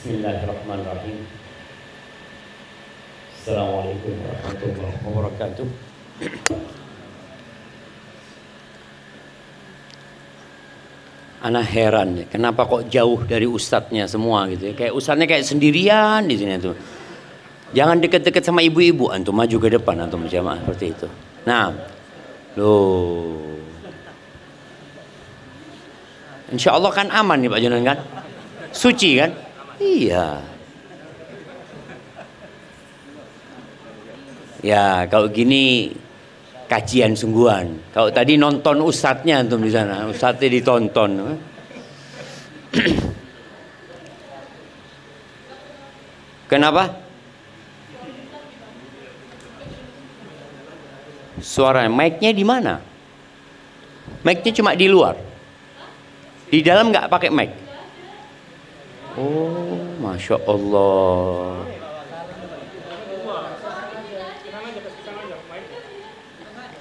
Bismillahirrahmanirrahim. Assalamualaikum warahmatullahi wabarakatuh. Ana heran ya, kenapa kok jauh dari ustadznya semua gitu ya? Kayak ustadznya kayak sendirian di sini tuh. Jangan deket-deket sama ibu-ibu, antum maju ke depan, antum jamaah seperti itu. Nah, loh. Insya Allah kan aman nih Pak Jonan kan? Suci kan? Iya. Ya kalau gini kajian sungguhan. Kalau tadi nonton ustadznya antum di sana, ustadznya ditonton. Kenapa? Suara mic-nya di mana? Mic-nya cuma di luar. Di dalam nggak pakai mic. Oh, masya Allah.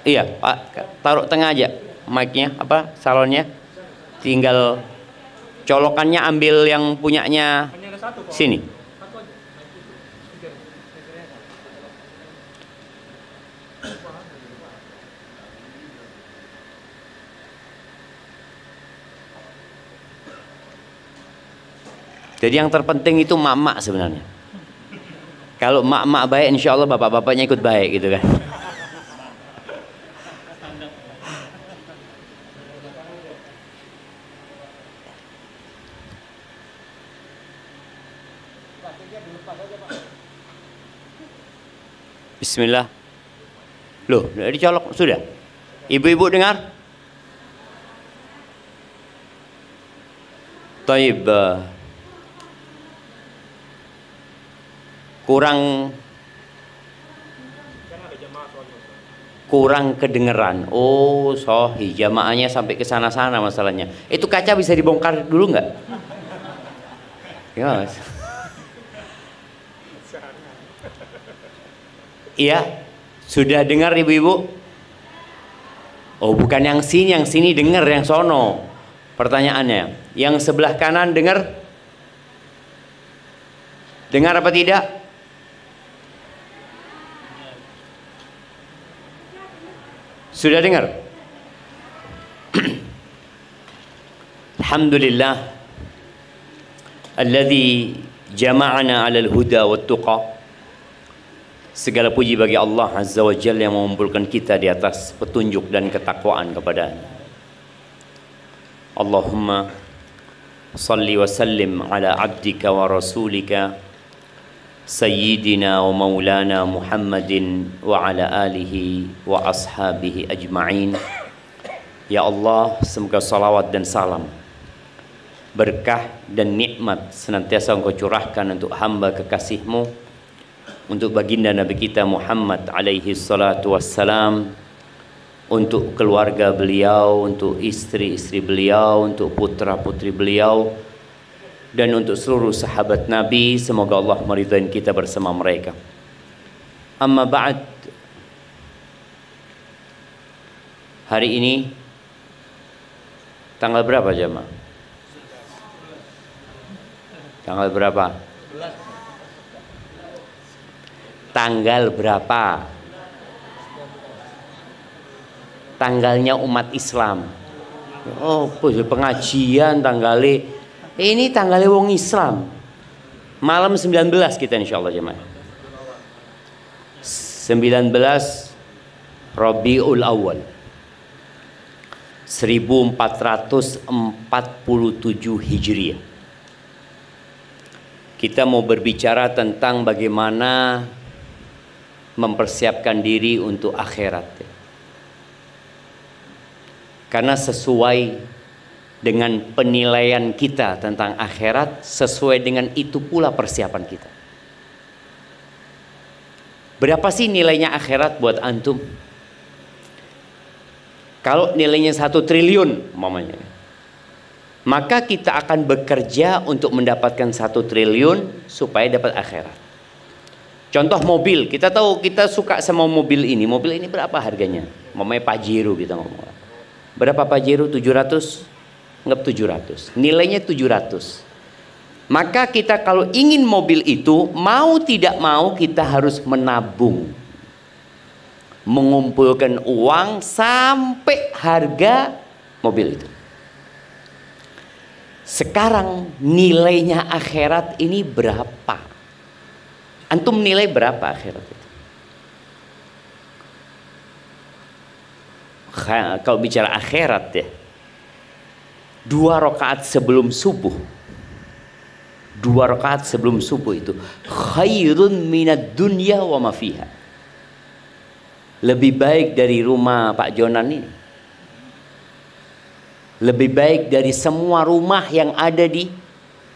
Iya, Pak, taruh tengah aja mic-nya, apa salonnya. Tinggal colokannya ambil yang punyanya sini. Jadi yang terpenting itu mak-mak sebenarnya. Kalau mak-mak baik, insya Allah bapak-bapaknya ikut baik gitu kan. Bismillah. Loh, udah dicolok sudah. Ibu-ibu dengar? Taib. Kurang kedengeran. Oh, sohi jamaahnya sampai ke sana-sana masalahnya. Itu kaca bisa dibongkar dulu nggak? Ya, Mas. Iya, sudah dengar ibu-ibu? Oh, bukan yang sini dengar, yang sono. Pertanyaannya, yang sebelah kanan dengar? Dengar apa tidak? Sudah dengar? Alhamdulillah alladzi jama'ana 'alal huda wat tuqa. Segala puji bagi Allah Azza wa Jalla yang mengumpulkan kita di atas petunjuk dan ketakwaan kepada-Nya. Allahumma salli wa sallim ala abdika wa rasulika Sayyidina wa maulana Muhammadin wa ala alihi wa ashabihi ajma'in. Ya Allah, semoga salawat dan salam, berkah dan nikmat senantiasa Engkau curahkan untuk hamba kekasih-Mu, untuk baginda Nabi kita Muhammad alaihi salatu wassalam, untuk keluarga beliau, untuk istri-istri beliau, untuk putra-putri beliau, dan untuk seluruh sahabat Nabi. Semoga Allah meridhai kita bersama mereka. Amma ba'd. Hari ini tanggal berapa jemaah? Tanggal berapa? Tanggal berapa? Tanggalnya umat Islam. Oh, pengajian tanggalnya. Ini tanggalnya wong Islam. Malam 19 kita insyaallah jemaah. 19 Rabiul Awal 1447 Hijriah. Kita mau berbicara tentang bagaimana mempersiapkan diri untuk akhirat. Karena sesuai dengan penilaian kita tentang akhirat, sesuai dengan itu pula persiapan kita. Berapa sih nilainya akhirat buat antum? Kalau nilainya 1 triliun umpamanya, maka kita akan bekerja untuk mendapatkan 1 triliun supaya dapat akhirat. Contoh mobil, kita tahu kita suka sama mobil ini berapa harganya? Umpamanya Pajero kita ngomong. Berapa Pajero? 700? Anggap 700, nilainya 700. Maka kita kalau ingin mobil itu, mau tidak mau kita harus menabung, mengumpulkan uang sampai harga mobil itu. Sekarang nilainya akhirat ini berapa? Antum nilai berapa akhirat itu? Kalau bicara akhirat ya, 2 rakaat sebelum subuh, 2 rakaat sebelum subuh itu khairun minad dunya wa ma fiha. Lebih baik dari rumah Pak Jonan ini. Lebih baik dari semua rumah yang ada di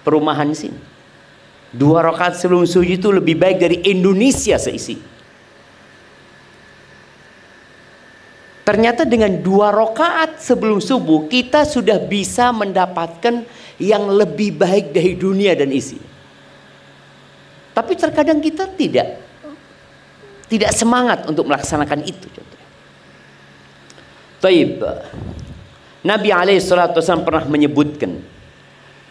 perumahan sini. 2 rakaat sebelum subuh itu lebih baik dari Indonesia seisi. Ternyata dengan 2 rakaat sebelum subuh kita sudah bisa mendapatkan yang lebih baik dari dunia dan isi. Tapi terkadang kita tidak semangat untuk melaksanakan itu. Taib. Nabi SAW pernah menyebutkan,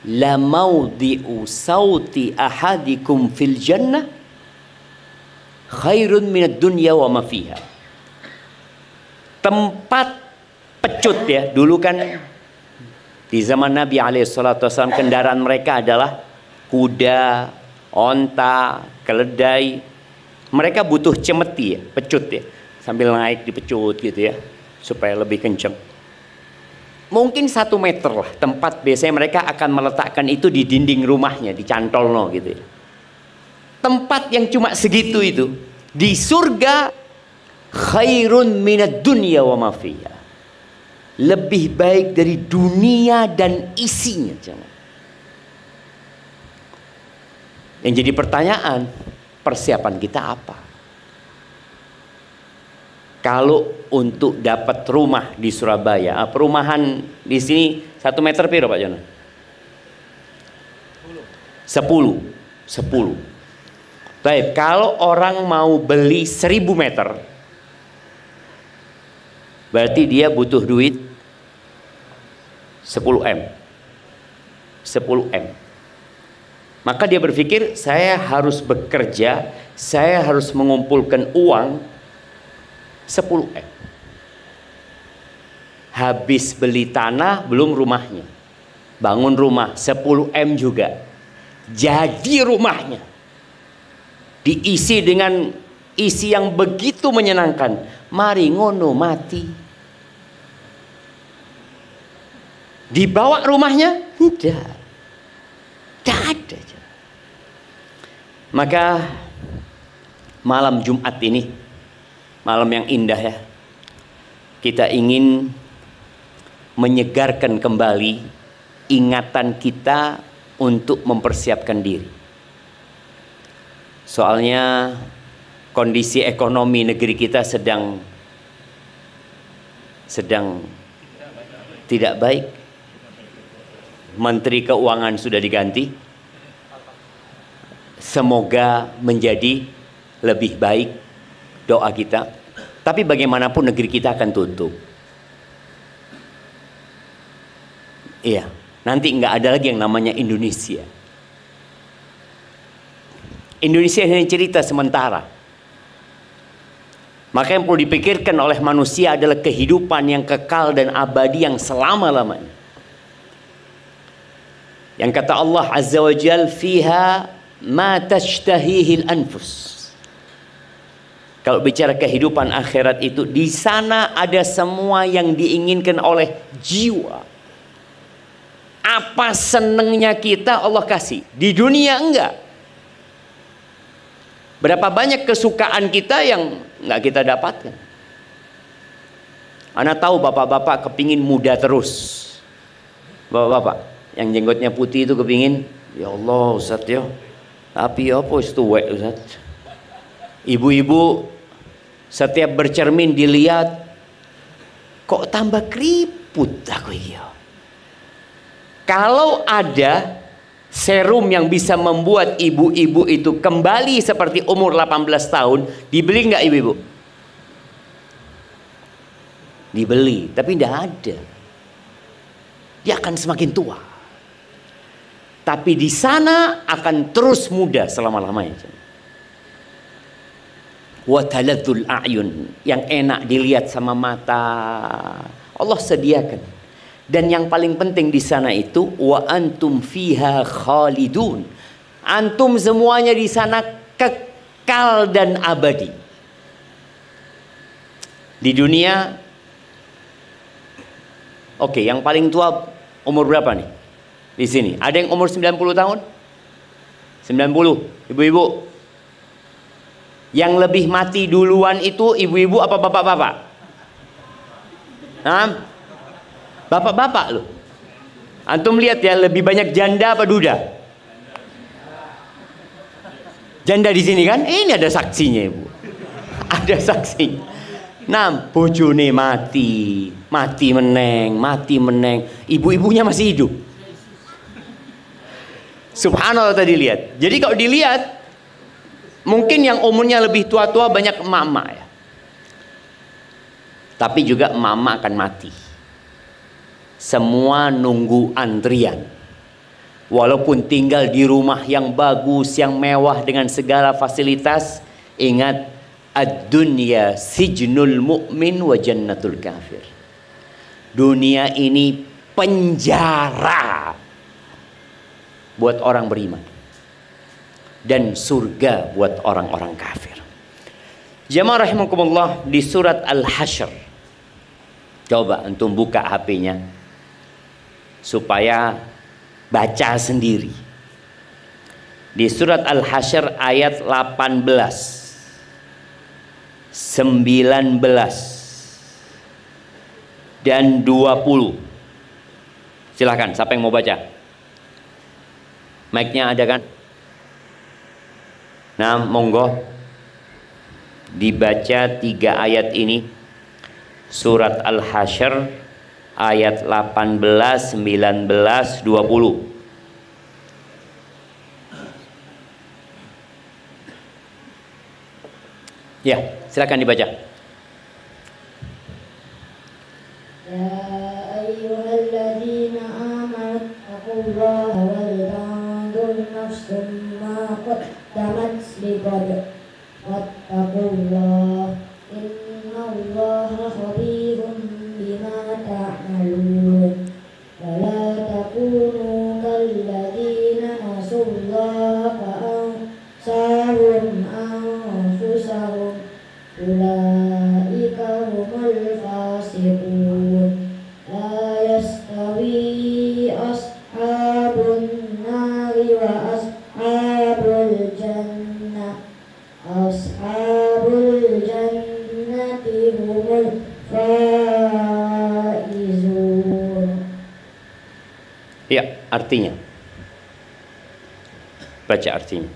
la maudhi'u sauti ahadikum fil jannah khairun minad dunya wa ma fiha. Tempat pecut ya, dulu kan di zaman Nabi SAW kendaraan mereka adalah kuda, onta, keledai. Mereka butuh cemeti ya, pecut ya, sambil naik dipecut gitu ya, supaya lebih kenceng. Mungkin 1 meter lah tempat biasanya mereka akan meletakkan itu di dinding rumahnya, di cantolno gitu ya. Tempat yang cuma segitu itu di surga khairun minad dunya wa ma fiha. Lebih baik dari dunia dan isinya. Yang jadi pertanyaan, persiapan kita apa? Kalau untuk dapat rumah di Surabaya, perumahan di sini 1 meter piro Pak Jono? 10. Baik, kalau orang mau beli 1000 meter, berarti dia butuh duit 10 M. 10 M. Maka dia berpikir, saya harus bekerja, saya harus mengumpulkan uang 10 M. Habis beli tanah, belum rumahnya. Bangun rumah 10 M juga. Jadi rumahnya diisi dengan isi yang begitu menyenangkan. Mari ngono mati. Dibawa rumahnya? Tidak. Tidak ada. Maka malam Jumat ini, malam yang indah ya, kita ingin menyegarkan kembali ingatan kita untuk mempersiapkan diri. Soalnya kondisi ekonomi negeri kita sedang tidak baik. Menteri Keuangan sudah diganti. Semoga menjadi lebih baik doa kita. Tapi bagaimanapun negeri kita akan tutup. Iya, nanti nggak ada lagi yang namanya Indonesia. Indonesia hanya cerita sementara. Maka yang perlu dipikirkan oleh manusia adalah kehidupan yang kekal dan abadi yang selama-lamanya. Yang kata Allah Azza wa Jal, fiha ma tashtahihil anfus. Kalau bicara kehidupan akhirat itu, di sana ada semua yang diinginkan oleh jiwa. Apa senengnya kita Allah kasih. Di dunia enggak. Berapa banyak kesukaan kita yang enggak kita dapatkan. Ana tahu bapak-bapak kepingin muda terus. Bapak-bapak yang jenggotnya putih itu kepingin, ya Allah Ustaz ya, tapi apa itu tuwek Ustaz. Ibu-ibu setiap bercermin dilihat, kok tambah keriput aku ya. Kalau ada serum yang bisa membuat ibu-ibu itu kembali seperti umur 18 tahun, dibeli nggak ibu-ibu? Dibeli, tapi tidak ada. Dia akan semakin tua. Tapi di sana akan terus muda selama-lamanya. Wa taladzul a'yun, yang enak dilihat sama mata Allah sediakan. Dan yang paling penting di sana itu wa antum fiha khalidun. Antum semuanya di sana kekal dan abadi. Di dunia, oke, yang paling tua umur berapa nih? Di sini ada yang umur 90 tahun? 90, ibu-ibu. Yang lebih mati duluan itu ibu-ibu apa bapak-bapak? Hah? Bapak-bapak loh. Antum lihat ya, lebih banyak janda apa duda? Janda di sini kan? Ini ada saksinya, ibu. Ada saksinya. Nah, bojone mati, mati meneng. Ibu-ibunya masih hidup. Subhanallah tadi lihat. Jadi kalau dilihat, mungkin yang umurnya lebih tua-tua banyak emak-emak ya. Tapi juga emak-emak akan mati. Semua nunggu antrian. Walaupun tinggal di rumah yang bagus, yang mewah dengan segala fasilitas, ingat ad-dunya sijnul mu'min wa jannatul kafir. Dunia ini penjara buat orang beriman dan surga buat orang-orang kafir. Jamaah rahimakumullah, di surat Al-Hasyr, coba antum buka HP-nya supaya baca sendiri. Di surat Al-Hasyr ayat 18, 19 dan 20. Silahkan, siapa yang mau baca? Mic-nya ada kan? Nah, monggo dibaca 3 ayat ini. Surat Al-Hasyr ayat 18, 19, 20. Ya, silakan dibaca. Ya ayyuhalladzina amanu taqullaha wal tanzur nafsum ma qaddamat lighad wattaqullaha innallaha khabirun bima ta'malun. Wala takunu kalladzina nasullaha fa'ansahum anfusahum ulaika humul fasiqun. La yastawi ashabun nari wa ashabul jannah. Ashabul jannati humul faizun. Ya, artinya. Baca artinya.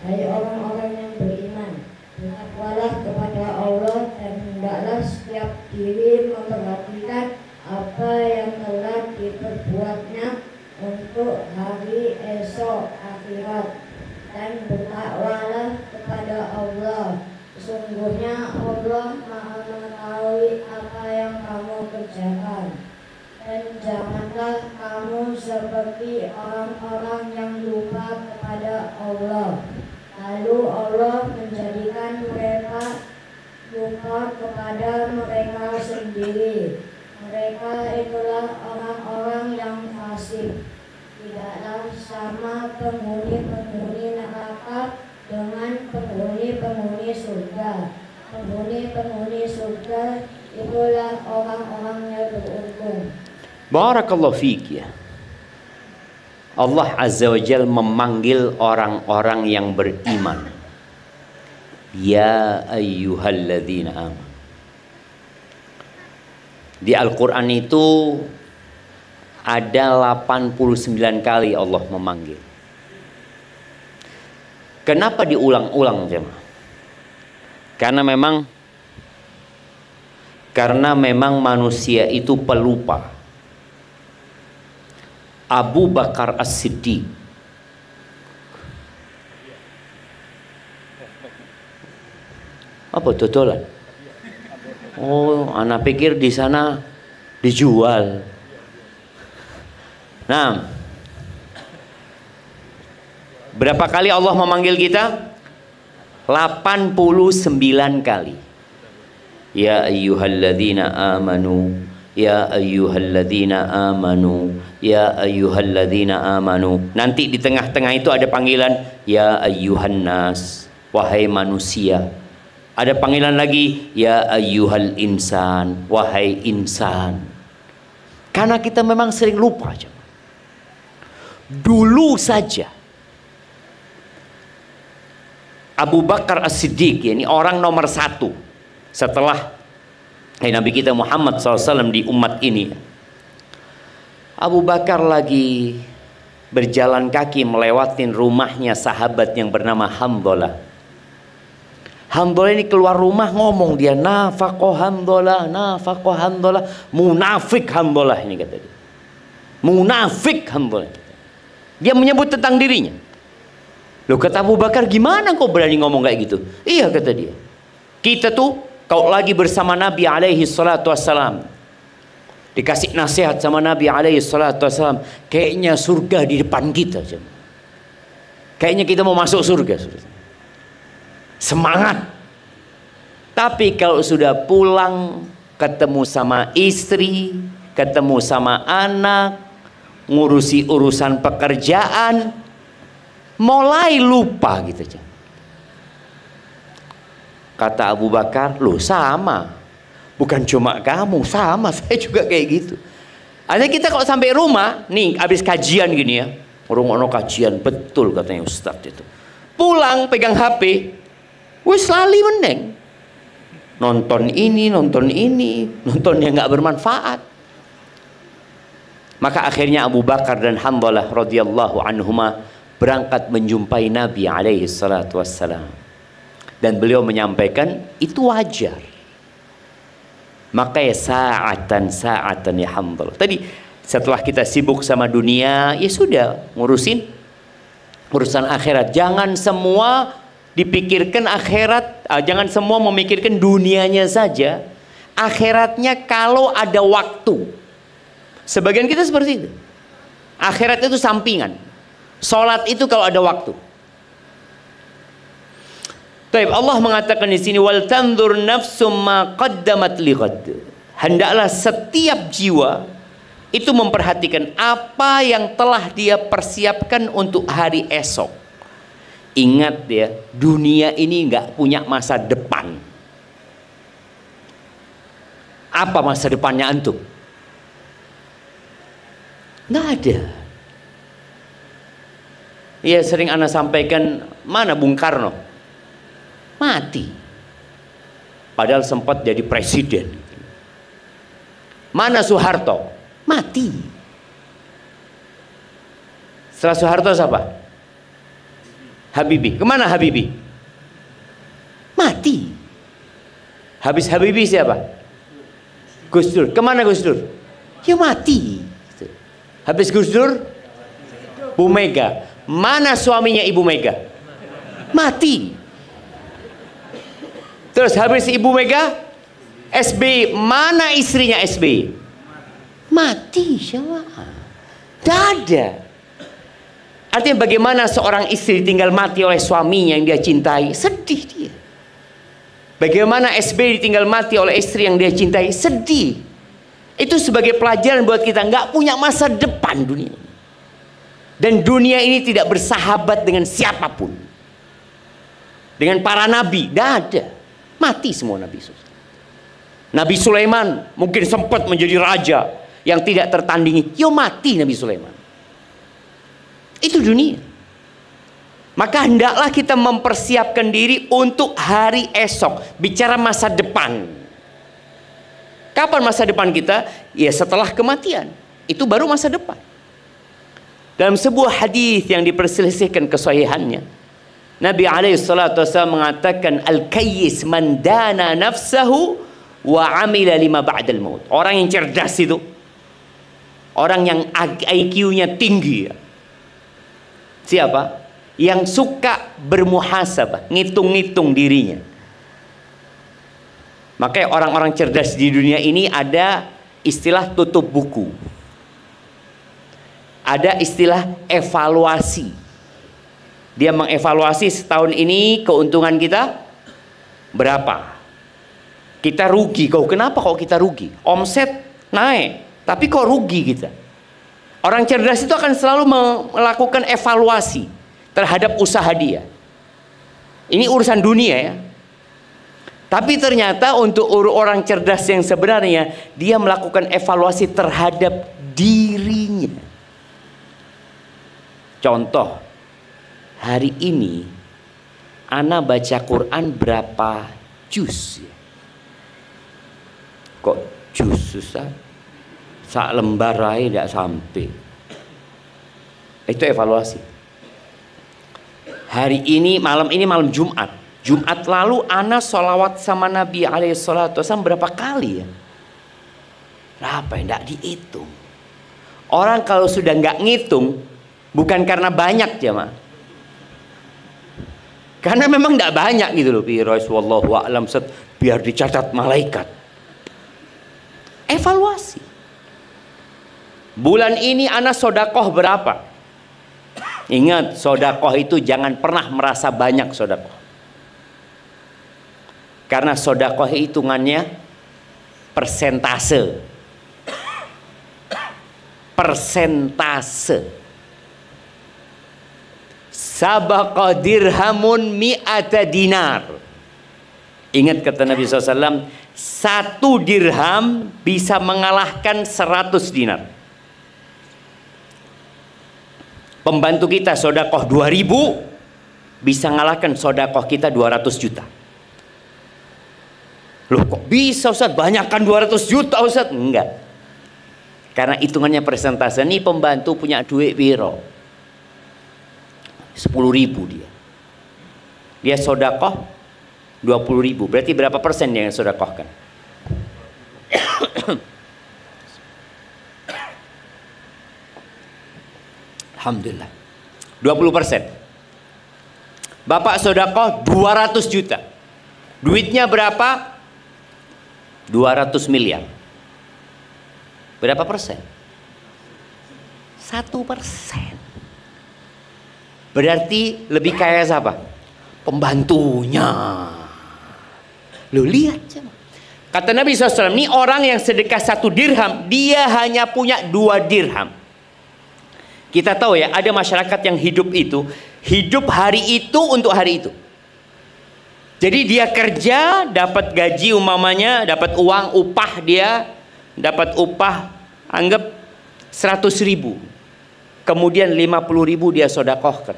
Hai orang-orang yang beriman, bertakwalah kepada Allah dan hendaklah setiap diri memperhatikan apa yang telah diperbuatnya untuk hari esok akhirat, dan bertakwalah kepada Allah. Sesungguhnya Allah Maha mengetahui apa yang kamu kerjakan. Dan janganlah kamu seperti orang-orang yang lupa kepada Allah, lalu Allah menjadikan mereka lupa kepada mereka sendiri. Mereka itulah orang-orang yang fasik. Tidaklah sama penghuni-penghuni neraka dengan penghuni-penghuni surga. Penghuni-penghuni surga itulah orang-orang yang beruntung. Barakallahu fiik ya. Allah Azza wa Jalla memanggil orang-orang yang beriman. Ya ayyuhalladzina amanu. Di Al-Quran itu ada 89 kali Allah memanggil. Kenapa diulang-ulang jemaah? Karena memang manusia itu pelupa. Abu Bakar As-Siddiq apa dodolan? Oh, anak pikir di sana dijual. Nah, Berapa kali Allah memanggil kita? 89 kali. Ya ayyuhalladzina amanu, ya ayyuhalladzina amanu, ya ayyuhalladzina amanu. Nanti di tengah-tengah itu ada panggilan ya ayyuhan nas, wahai manusia. Ada panggilan lagi ya ayyuhal insan, wahai insan. Karena kita memang sering lupa aja. Dulu saja Abu Bakar As-Siddiq, ini orang nomor 1 setelah Nabi kita Muhammad SAW di umat ini. Abu Bakar lagi berjalan kaki melewatin rumahnya sahabat yang bernama Hamdalah. Hamdalah ini keluar rumah ngomong dia, nafaqo Hamdalah, nafaqo Hamdalah, munafik Hamdalah ini kata dia. Munafik Hamdalah. Dia menyebut tentang dirinya. Loh, kata Abu Bakar, gimana kau berani ngomong kayak gitu? Iya, kata dia. Kita tuh kalau lagi bersama Nabi alaihi salatu wassalam, dikasih nasihat sama Nabi alaihi salatu wassalam, kayaknya surga di depan kita. Kayaknya kita mau masuk surga. Semangat. Tapi kalau sudah pulang, ketemu sama istri, ketemu sama anak, ngurusi urusan pekerjaan, mulai lupa gitu. Kata Abu Bakar, loh sama, bukan cuma kamu, sama, saya juga kayak gitu. Artinya kita kalau sampai rumah nih, habis kajian gini ya, orang kajian betul katanya Ustadz itu, pulang pegang HP, wis lali meneng, nonton ini, nonton yang nggak bermanfaat. Maka akhirnya Abu Bakar dan Hamdalah radhiyallahu anhuma berangkat menjumpai Nabi alaihi salatu wassalam, dan beliau menyampaikan itu wajar. Makanya saatan ya Hamdalah. Tadi setelah kita sibuk sama dunia, ya sudah ngurusin urusan akhirat. Jangan semua dipikirkan akhirat, jangan semua memikirkan dunianya saja. Akhiratnya kalau ada waktu. Sebagian kita seperti itu. Akhirat itu sampingan. Sholat itu kalau ada waktu. Taib, Allah mengatakan di sini, wal tanzur nafsum ma qaddamat lighad. Hendaklah setiap jiwa itu memperhatikan apa yang telah dia persiapkan untuk hari esok. Ingat ya, dunia ini nggak punya masa depan. Apa masa depannya antum? Nggak ada. Ya sering ana sampaikan, mana Bung Karno? Mati. Padahal sempat jadi presiden. Mana Soeharto? Mati. Setelah Soeharto siapa? Habibie. Kemana Habibie? Mati. Habis Habibie siapa? Gus Dur. Kemana Gus Dur? Ya mati. Habis Gus Dur, Bu Mega. Mana suaminya Ibu Mega? Mati. Terus habis Ibu Mega, SBY. Mana istrinya SBY? Mati. Siapa? Tidak ada. Artinya bagaimana seorang istri tinggal mati oleh suaminya yang dia cintai? Sedih dia. Bagaimana SBY ditinggal mati oleh istri yang dia cintai? Sedih. Itu sebagai pelajaran buat kita, nggak punya masa depan dunia. Dan dunia ini tidak bersahabat dengan siapapun. Dengan para nabi, tidak ada. Mati semua nabi. Nabi Sulaiman mungkin sempat menjadi raja yang tidak tertandingi. Yo mati Nabi Sulaiman. Itu dunia. Maka hendaklah kita mempersiapkan diri untuk hari esok. Bicara masa depan. Kapan masa depan kita? Ya setelah kematian. Itu baru masa depan. Dalam sebuah hadis yang diperselisihkan kesahihannya, Nabi SAW mengatakan, al-kayyis man dana nafsahu wa amila lima ba'dal maut. Orang yang cerdas itu, orang yang IQ-nya tinggi. Siapa? Yang suka bermuhasabah, ngitung-ngitung dirinya. Makanya orang-orang cerdas di dunia ini ada istilah tutup buku. Ada istilah evaluasi. Dia mengevaluasi setahun ini keuntungan kita berapa. Kita rugi. Kenapa kok kita rugi? Omset naik, tapi kok rugi kita? Orang cerdas itu akan selalu melakukan evaluasi terhadap usaha dia. Ini urusan dunia ya. Tapi ternyata untuk orang cerdas yang sebenarnya, dia melakukan evaluasi terhadap dirinya. Contoh, hari ini ana baca Quran berapa juz ya? Kok juz susah? Sak lembar aja tidak sampai. Itu evaluasi. Hari ini malam Jumat. Jumat lalu ana sholawat sama Nabi alaihissalam berapa kali ya? Berapa ya? Tidak dihitung. Orang kalau sudah nggak ngitung, bukan karena banyak jemaah. Karena memang tidak banyak gitu loh. Wallahu a'lam, biar dicatat malaikat. Evaluasi. Bulan ini ana sodakoh berapa? Ingat, sodakoh itu jangan pernah merasa banyak sodakoh. Karena sodakoh hitungannya persentase. Persentase. Sabaqa dirhamun mi'ata dinar. Ingat kata Nabi SAW, 1 dirham bisa mengalahkan 100 dinar. Pembantu kita sodakoh 2000 bisa mengalahkan sodakoh kita 200 juta. Loh kok bisa Ustaz? Banyakkan 200 juta Ustaz? Enggak. Karena hitungannya persentase. Ini pembantu punya duit piro? 10.000 dia. Dia sodakoh 20.000. Berarti berapa persen dia yang sodakohkan? Alhamdulillah. 20%. Bapak sodakoh 200 juta. Duitnya berapa? 200 miliar. Berapa persen? 1%. Berarti lebih kaya siapa? Pembantunya. Lo lihat coba. Kata Nabi SAW, ini orang yang sedekah 1 dirham, dia hanya punya 2 dirham. Kita tahu ya, ada masyarakat yang hidup hari itu untuk hari itu. Jadi dia kerja, dapat gaji umpamanya, dapat uang, upah dia, dapat upah, anggap 100.000. Kemudian 50.000 dia sodakohkan.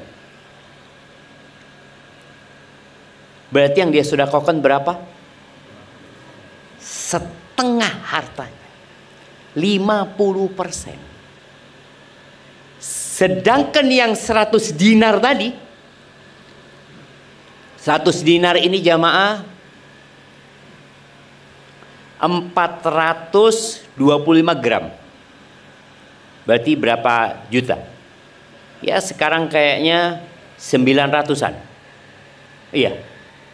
Berarti yang dia sodakohkan berapa? Setengah hartanya. 50%. Sedangkan yang 100 dinar tadi, 100 dinar ini jamaah 425 gram. Berarti berapa juta? Ya sekarang kayaknya 900-an. Iya.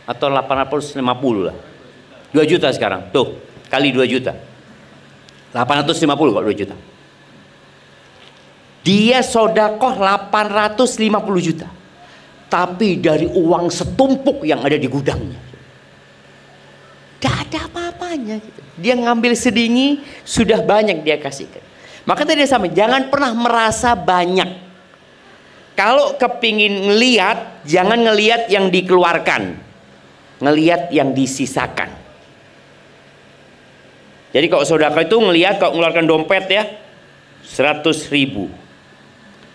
Atau 850 lah. 2 juta sekarang. Tuh, kali 2 juta. 850 kok 2 juta. Dia sodakoh 850 juta. Tapi dari uang setumpuk yang ada di gudangnya. Tidak ada apa-apanya gitu. Dia ngambil sedikit, sudah banyak dia kasihkan. Maka tadi sama, jangan pernah merasa banyak. Kalau kepingin ngelihat, jangan ngelihat yang dikeluarkan, ngelihat yang disisakan. Jadi kalau sedekah itu ngelihat, kalau ngeluarkan dompet ya 100.000,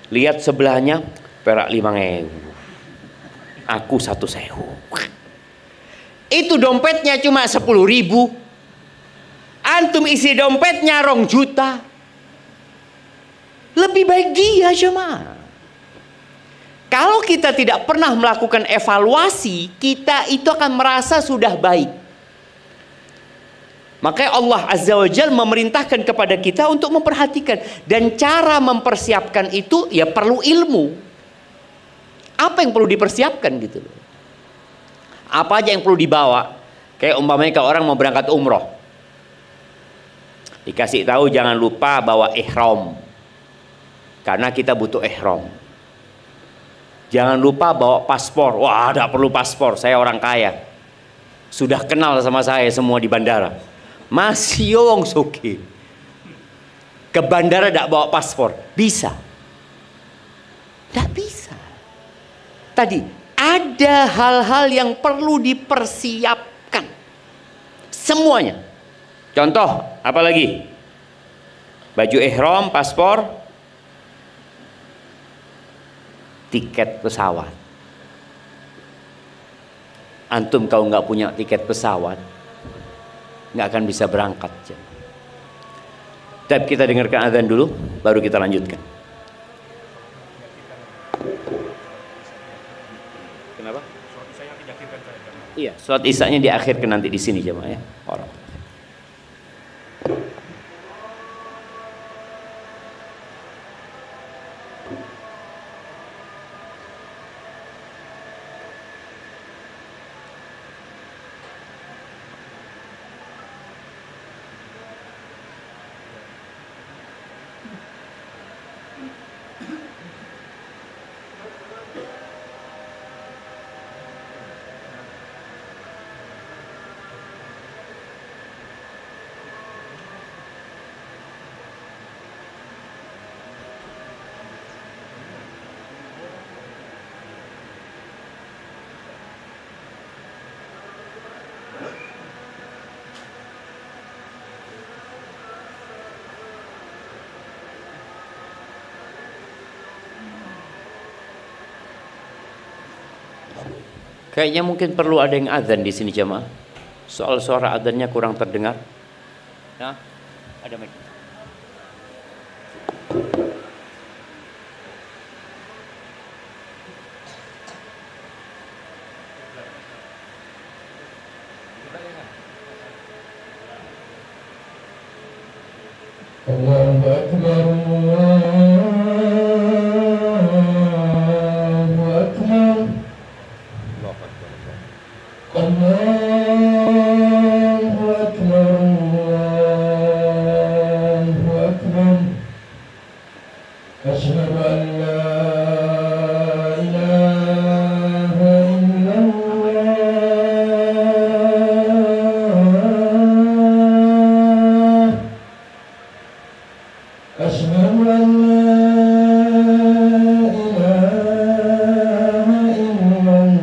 lihat sebelahnya perak 5.000. Aku 1.000. Itu dompetnya cuma 10.000. Antum isi dompetnya 2 juta. Lebih baik dia cuma. Kalau kita tidak pernah melakukan evaluasi, kita itu akan merasa sudah baik. Makanya Allah Azza wa Jalla memerintahkan kepada kita untuk memperhatikan. Dan cara mempersiapkan itu ya perlu ilmu. Apa yang perlu dipersiapkan gitu loh. Apa aja yang perlu dibawa. Kayak umpamanya kalau orang mau berangkat umroh, dikasih tahu jangan lupa bawa ihram. Karena kita butuh ihram. Jangan lupa bawa paspor. Wah, tidak perlu paspor, saya orang kaya. Sudah kenal sama saya semua di bandara. Masih wong suki. Ke bandara tidak bawa paspor. Bisa? Tidak bisa. Tadi ada hal-hal yang perlu dipersiapkan. Semuanya. Contoh, apa lagi? Baju ihram, paspor, tiket pesawat. Antum kalau nggak punya tiket pesawat, nggak akan bisa berangkat. Tapi kita dengarkan azan dulu, baru kita lanjutkan. Kenapa? Iya, sholat isya-nya diakhirkan nanti di sini jemaah ya. Orang. Kayaknya mungkin perlu ada yang azan di sini jemaah. Soal suara azannya kurang terdengar. Nah, ada mic. Allahu Akbar, Allahu Akbar. Allahu Akbar, Allahu Akbar. Asyhadu an la ilaha illallah. Asyhadu an la ilaha illallah.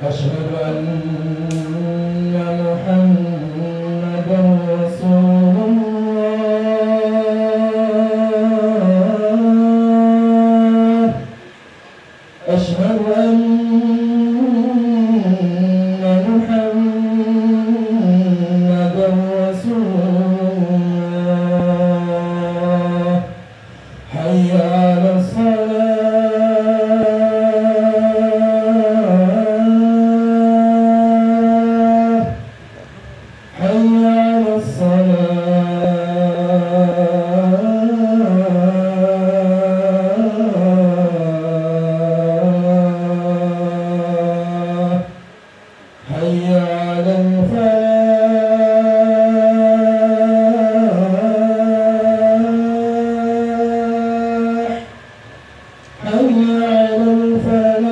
Asyhadu anna Muhammadan Rasulullah. Asyhadu anna Muhammadan Rasulullah. Hayya 'alas salah. Hayya 'alas salah. Hayya 'alal falah. Hayya 'alal falah.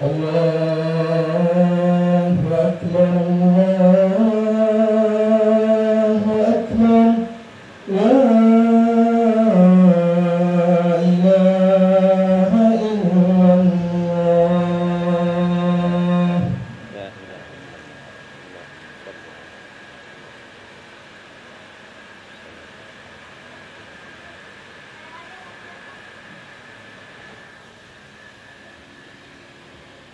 Allahu Akbar, Allahu Akbar. La ilaha illallah.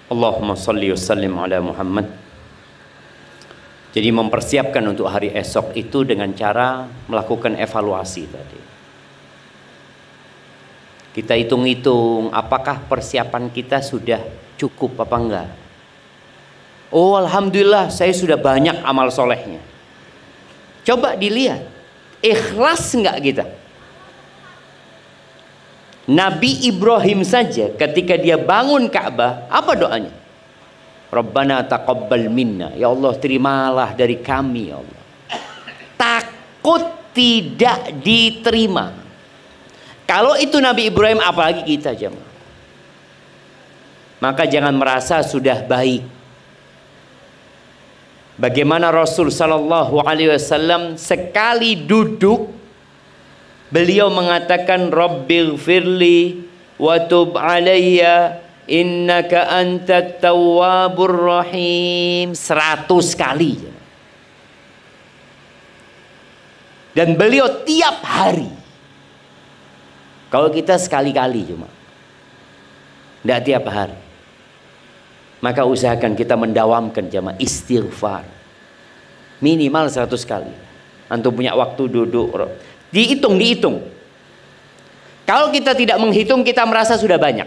Allahumma salli wa sallim ala Muhammad. Jadi mempersiapkan untuk hari esok itu dengan cara melakukan evaluasi tadi. Kita hitung-hitung apakah persiapan kita sudah cukup apa enggak. Oh alhamdulillah saya sudah banyak amal solehnya. Coba dilihat, ikhlas enggak kita? Nabi Ibrahim saja ketika dia bangun Ka'bah, apa doanya? Rabbana taqabbal minna. Ya Allah, terimalah dari kami ya Allah. Takut tidak diterima. Kalau itu Nabi Ibrahim, apalagi kita jemaah. Maka jangan merasa sudah baik. Bagaimana Rasul sallallahu alaihi wasallam sekali duduk beliau mengatakan Rabbighfirli wa tub alayya innaka antat tawwabur rahim 100 kali. Dan beliau tiap hari. Kalau kita sekali-kali cuma. Tidak tiap hari. Maka usahakan kita mendawamkan jamaah istighfar. Minimal 100 kali. Antum punya waktu duduk. Dihitung. Kalau kita tidak menghitung, kita merasa sudah banyak.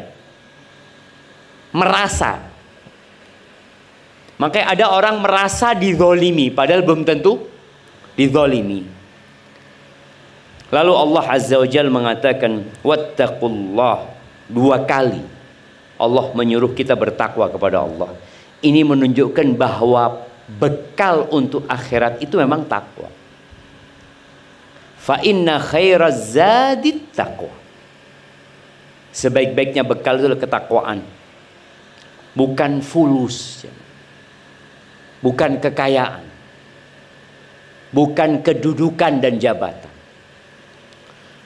Merasa. Makanya ada orang merasa dizolimi, padahal belum tentu dizolimi. Lalu Allah Azza wa Jalla mengatakan, wattaqullah 2 kali. Allah menyuruh kita bertakwa kepada Allah. Ini menunjukkan bahwa bekal untuk akhirat itu memang takwa. Fa inna khairaz zadit taqwa. Sebaik-baiknya bekal itu adalah ketakwaan. Bukan fulus. Bukan kekayaan. Bukan kedudukan dan jabatan.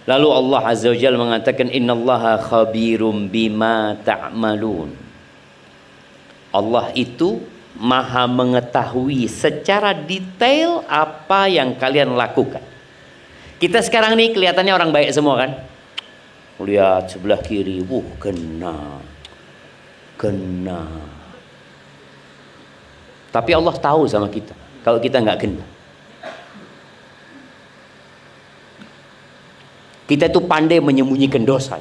Lalu Allah Azza wa Jalla mengatakan innallaha khabirum bima ta'malun. Allah itu maha mengetahui secara detail apa yang kalian lakukan. Kita sekarang nih kelihatannya orang baik semua kan? Lihat sebelah kiri, kena. Tapi Allah tahu sama kita kalau kita nggak kena. Kita itu pandai menyembunyikan dosa.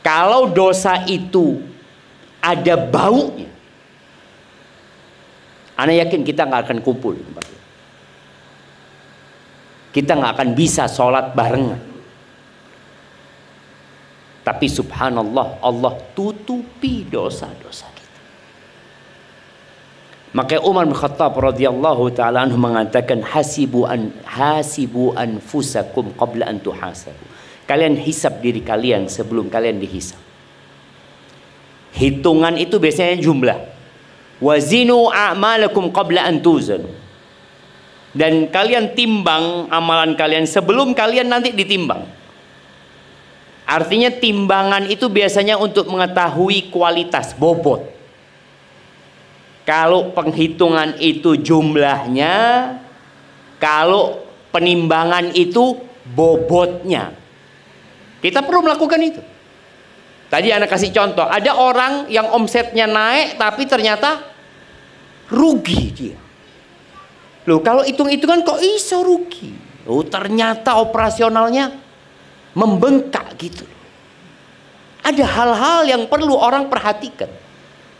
Kalau dosa itu ada baunya, ana yakin kita nggak akan kumpul. Kita nggak akan bisa sholat barengan. Tapi subhanallah, Allah tutupi dosa-dosa kita. Maka Umar bin Khattab radhiyallahu taala anhu mengatakan hasibu anfusakum qabla an tuhasabu. Kalian hisab diri kalian sebelum kalian dihisab. Hitungan itu biasanya jumlah. Wazinu a'malakum qabla an tuzanu. Dan kalian timbang amalan kalian sebelum kalian nanti ditimbang. Artinya timbangan itu biasanya untuk mengetahui kualitas, bobot. Kalau penghitungan itu jumlahnya, kalau penimbangan itu bobotnya. Kita perlu melakukan itu. Tadi anak kasih contoh, ada orang yang omsetnya naik tapi ternyata rugi dia. Loh, kalau hitung-hitungan kok iso rugi? Oh, ternyata operasionalnya membengkak gitu. Ada hal-hal yang perlu orang perhatikan.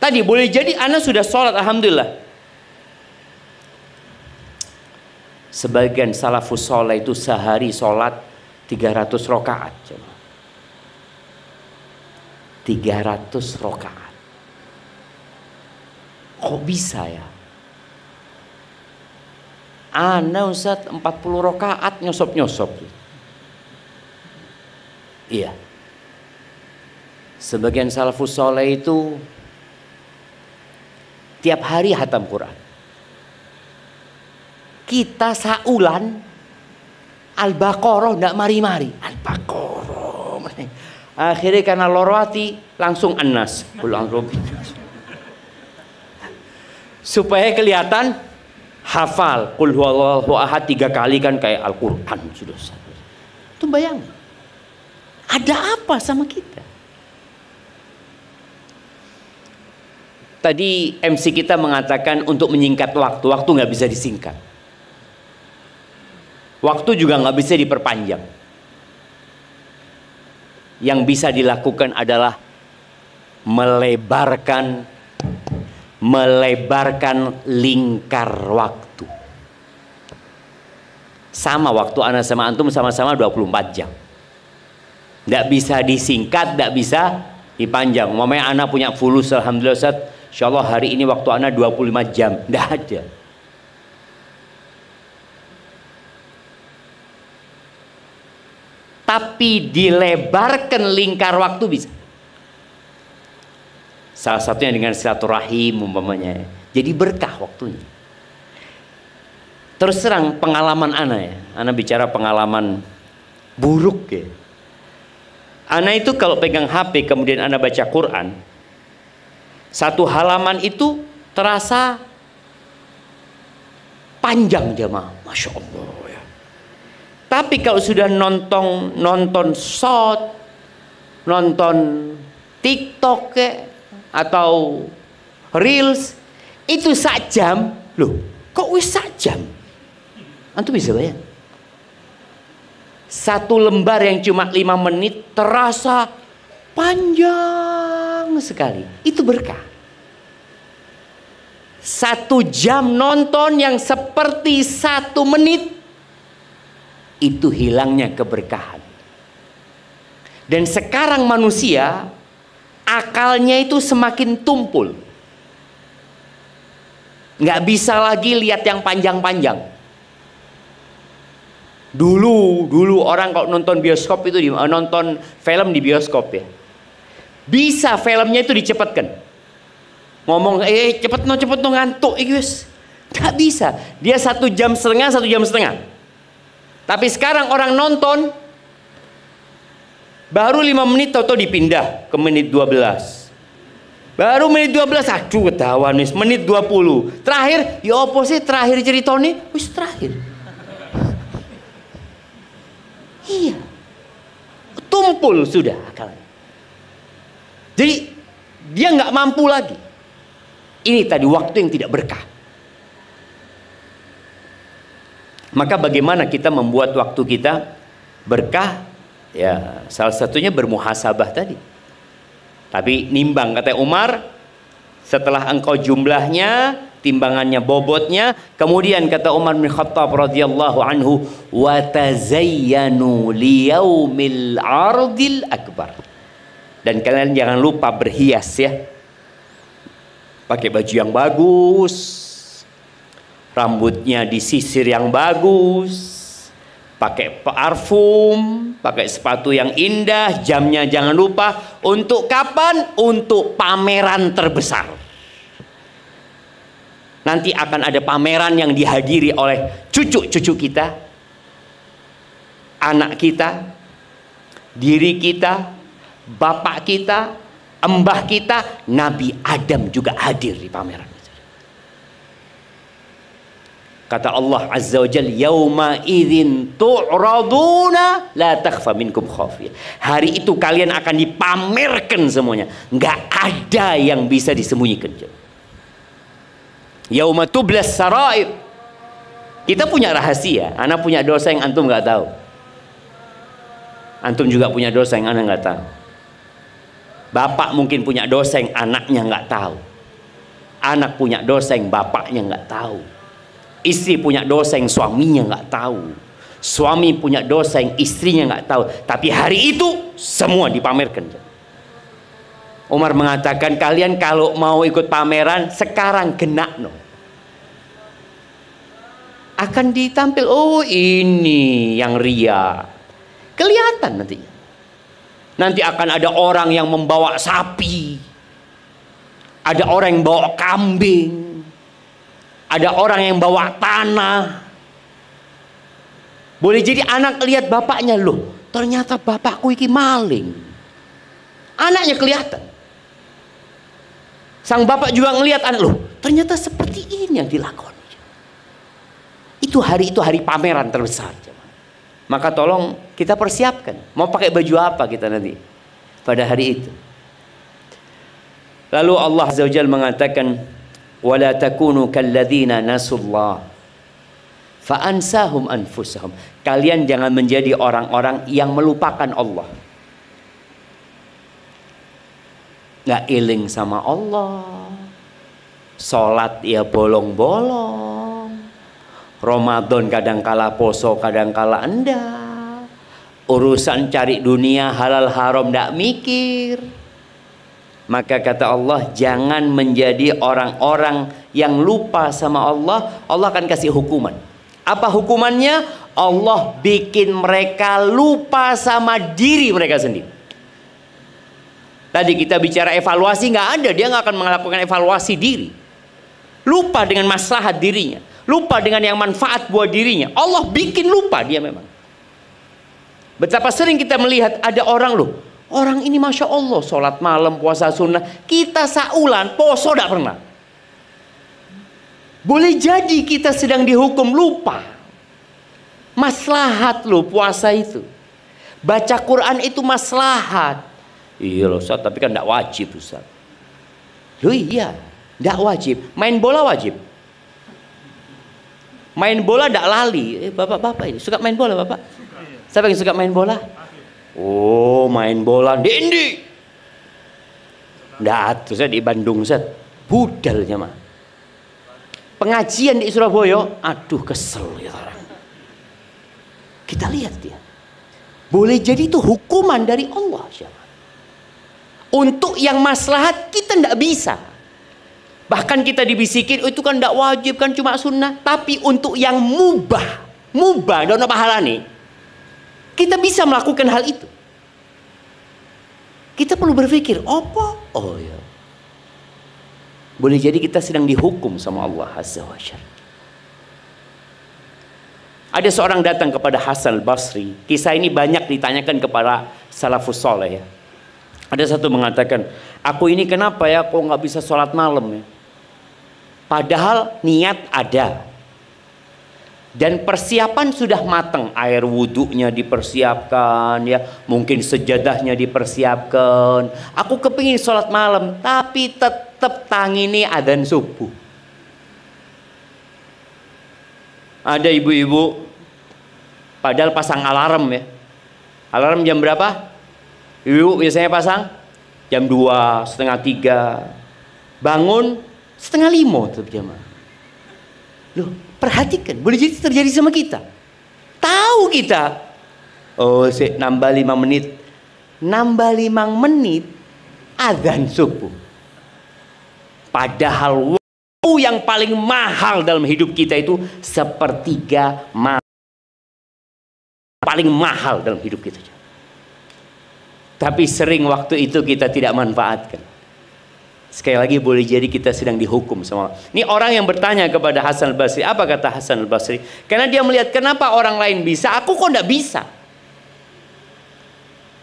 Tadi boleh jadi Anda sudah sholat, alhamdulillah. Sebagian salafus sholat itu sehari sholat 300 rakaat. 300 rakaat. Kok bisa ya? Ana Ustaz 40 rakaat nyosop-nyosop. Iya. Sebagian salafus sholat itu tiap hari hatam Quran. Kita saulan Al-Baqarah ndak mari-mari. Al-Baqarah. Akhirnya karena loroti langsung An-Nas. Supaya kelihatan hafal qul huwallahu ahad 3 kali kan kayak Al-Qur'an sudah. Itu bayangin. Ada apa sama kita? Tadi MC kita mengatakan untuk menyingkat waktu nggak bisa disingkat. Waktu juga nggak bisa diperpanjang. Yang bisa dilakukan adalah melebarkan lingkar waktu. Sama waktu ana sama antum sama-sama 24 jam. Tidak bisa disingkat, tidak bisa dipanjang. Umpamanya anak punya fulus, alhamdulillah Ustaz, insyaallah hari ini waktu anak 25 jam. Tidak ada. Tapi dilebarkan lingkar waktu bisa. Salah satunya dengan silaturahim umpamanya. Jadi berkah waktunya. Terus terang pengalaman anak ya. Anak bicara pengalaman buruk ya. Anak itu kalau pegang HP kemudian anak baca Quran, satu halaman itu terasa panjang jemaah, masya Allah ya. Tapi kalau sudah nonton short, nonton TikTok atau Reels, itu sak jam, loh kok wis sak jam? Antum bisa bayang? Satu lembar yang cuma 5 menit terasa panjang sekali. Itu berkah. 1 jam nonton yang seperti 1 menit, itu hilangnya keberkahan. Dan sekarang manusia akalnya itu semakin tumpul. Nggak bisa lagi lihat yang panjang-panjang. Dulu orang kalau nonton bioskop itu nonton film di bioskop ya, bisa filmnya itu dicepatkan. Ngomong cepet no ngantuk guys. Gak bisa. Dia 1 jam setengah, 1 jam setengah. Tapi sekarang orang nonton baru 5 menit atau dipindah ke menit 12. Baru menit 12, aduh ketahuan nih, menit 20. Terakhir, ya apa sih terakhir ceritanya? Wis terakhir. Iya, tumpul sudah akalnya. Jadi dia nggak mampu lagi. Ini tadi waktu yang tidak berkah. Maka bagaimana kita membuat waktu kita berkah? Ya, salah satunya bermuhasabah tadi. Tapi nimbang, kata Umar, setelah engkau jumlahnya, timbangannya, bobotnya, kemudian kata Umar bin Khattab radhiyallahu anhu, wa tazayyanu liyaumil ardil akbar. Dan kalian jangan lupa berhias ya. Pakai baju yang bagus, rambutnya disisir yang bagus, pakai parfum, pakai sepatu yang indah, jamnya jangan lupa. Untuk kapan? Untuk pameran terbesar. Nanti akan ada pameran yang dihadiri oleh cucu-cucu kita, anak kita, diri kita, bapak kita, embah kita, Nabi Adam juga hadir di pameran itu. Kata Allah Azza wa Jalla, yauma idzin tu'raduna la takhfa minkum khafiyah. Hari itu kalian akan dipamerkan semuanya, nggak ada yang bisa disembunyikan. Yauma tublas sarair. Kita punya rahasia. Anak punya dosa yang antum nggak tahu. Antum juga punya dosa yang anak nggak tahu. Bapak mungkin punya dosa yang anaknya nggak tahu. Anak punya dosa yang bapaknya nggak tahu. Istri punya dosa yang suaminya nggak tahu. Suami punya dosa yang istrinya nggak tahu. Tapi hari itu semua dipamerkan. Umar mengatakan, kalian kalau mau ikut pameran sekarang genak no. Akan ditampil, oh ini yang ria. Kelihatan nantinya. Nanti akan ada orang yang membawa sapi. Ada orang yang bawa kambing. Ada orang yang bawa tanah. Boleh jadi anak lihat bapaknya, loh ternyata bapakku iki maling. Anaknya kelihatan. Sang bapak juga ngelihat anak, loh ternyata seperti ini yang dilakoni. Itu hari pameran terbesar. Maka tolong kita persiapkan. Mau pakai baju apa kita nanti pada hari itu. Lalu Allah Azza wa Jalla mengatakan, wala takunu kalladzina nasullah fa ansahum anfusahum. Kalian jangan menjadi orang-orang yang melupakan Allah. Nggak iling sama Allah, sholat ya bolong-bolong, Ramadan kadangkala poso kadangkala enggak, Urusan cari dunia halal haram tidak mikir. Maka kata Allah, jangan menjadi orang-orang yang lupa sama Allah. Allah akan kasih hukuman. Apa hukumannya? Allah bikin mereka lupa sama diri mereka sendiri. Tadi kita bicara evaluasi, nggak ada, dia nggak akan melakukan evaluasi diri. Lupa dengan maslahat dirinya, lupa dengan yang manfaat buat dirinya. Allah bikin lupa dia memang. Betapa sering kita melihat ada orang loh, orang ini masya Allah sholat malam, puasa sunnah, kita saulan poso tidak pernah. Boleh jadi kita sedang dihukum lupa. Maslahat loh puasa itu, baca Quran itu maslahat. Iya loh Ustaz, tapi kan tidak wajib Ustaz. Loh iya, tidak wajib. Main bola wajib. Main bola tidak lali. Bapak-bapak ini suka main bola bapak? Siapa yang suka main bola? Oh, main bola Dendi. Nggak, tuh saya di Bandung Ustaz. Budalnya mah. Pengajian di Surabaya, aduh kesel ya orang. Kita lihat dia. Boleh jadi itu hukuman dari Allah siapa? Untuk yang maslahat kita tidak bisa. Bahkan kita dibisikin, oh, itu kan tidak wajib, kan cuma sunnah. Tapi untuk yang mubah, dan pahala nih, kita bisa melakukan hal itu. Kita perlu berpikir, apa? Oh ya. Boleh jadi kita sedang dihukum sama Allah Azza wa Jalla. Ada seorang datang kepada Hasan al-Basri. Kisah ini banyak ditanyakan kepada salafus soleh ya. Ada satu mengatakan, aku ini kenapa ya kok nggak bisa sholat malam ya? Padahal niat ada. Dan persiapan sudah matang, air wudhunya dipersiapkan ya, mungkin sejadahnya dipersiapkan. Aku kepingin sholat malam, tapi tetap tangini adzan subuh. Ada ibu-ibu, padahal pasang alarm ya. Alarm jam berapa? Ibu biasanya pasang jam 2, setengah 3. Bangun setengah 5 tetap jamaah. Loh, perhatikan, boleh jadi terjadi sama kita. Tahu kita, oh nambah 5 menit. Nambah 5 menit adzan subuh. Padahal waktu yang paling mahal dalam hidup kita itu sepertiga malam. Paling mahal dalam hidup kita. Tapi sering waktu itu kita tidak manfaatkan. Sekali lagi boleh jadi kita sedang dihukum sama. Ini orang yang bertanya kepada Hasan al-Basri. Apa kata Hasan al-Basri? Karena dia melihat kenapa orang lain bisa, aku kok tidak bisa.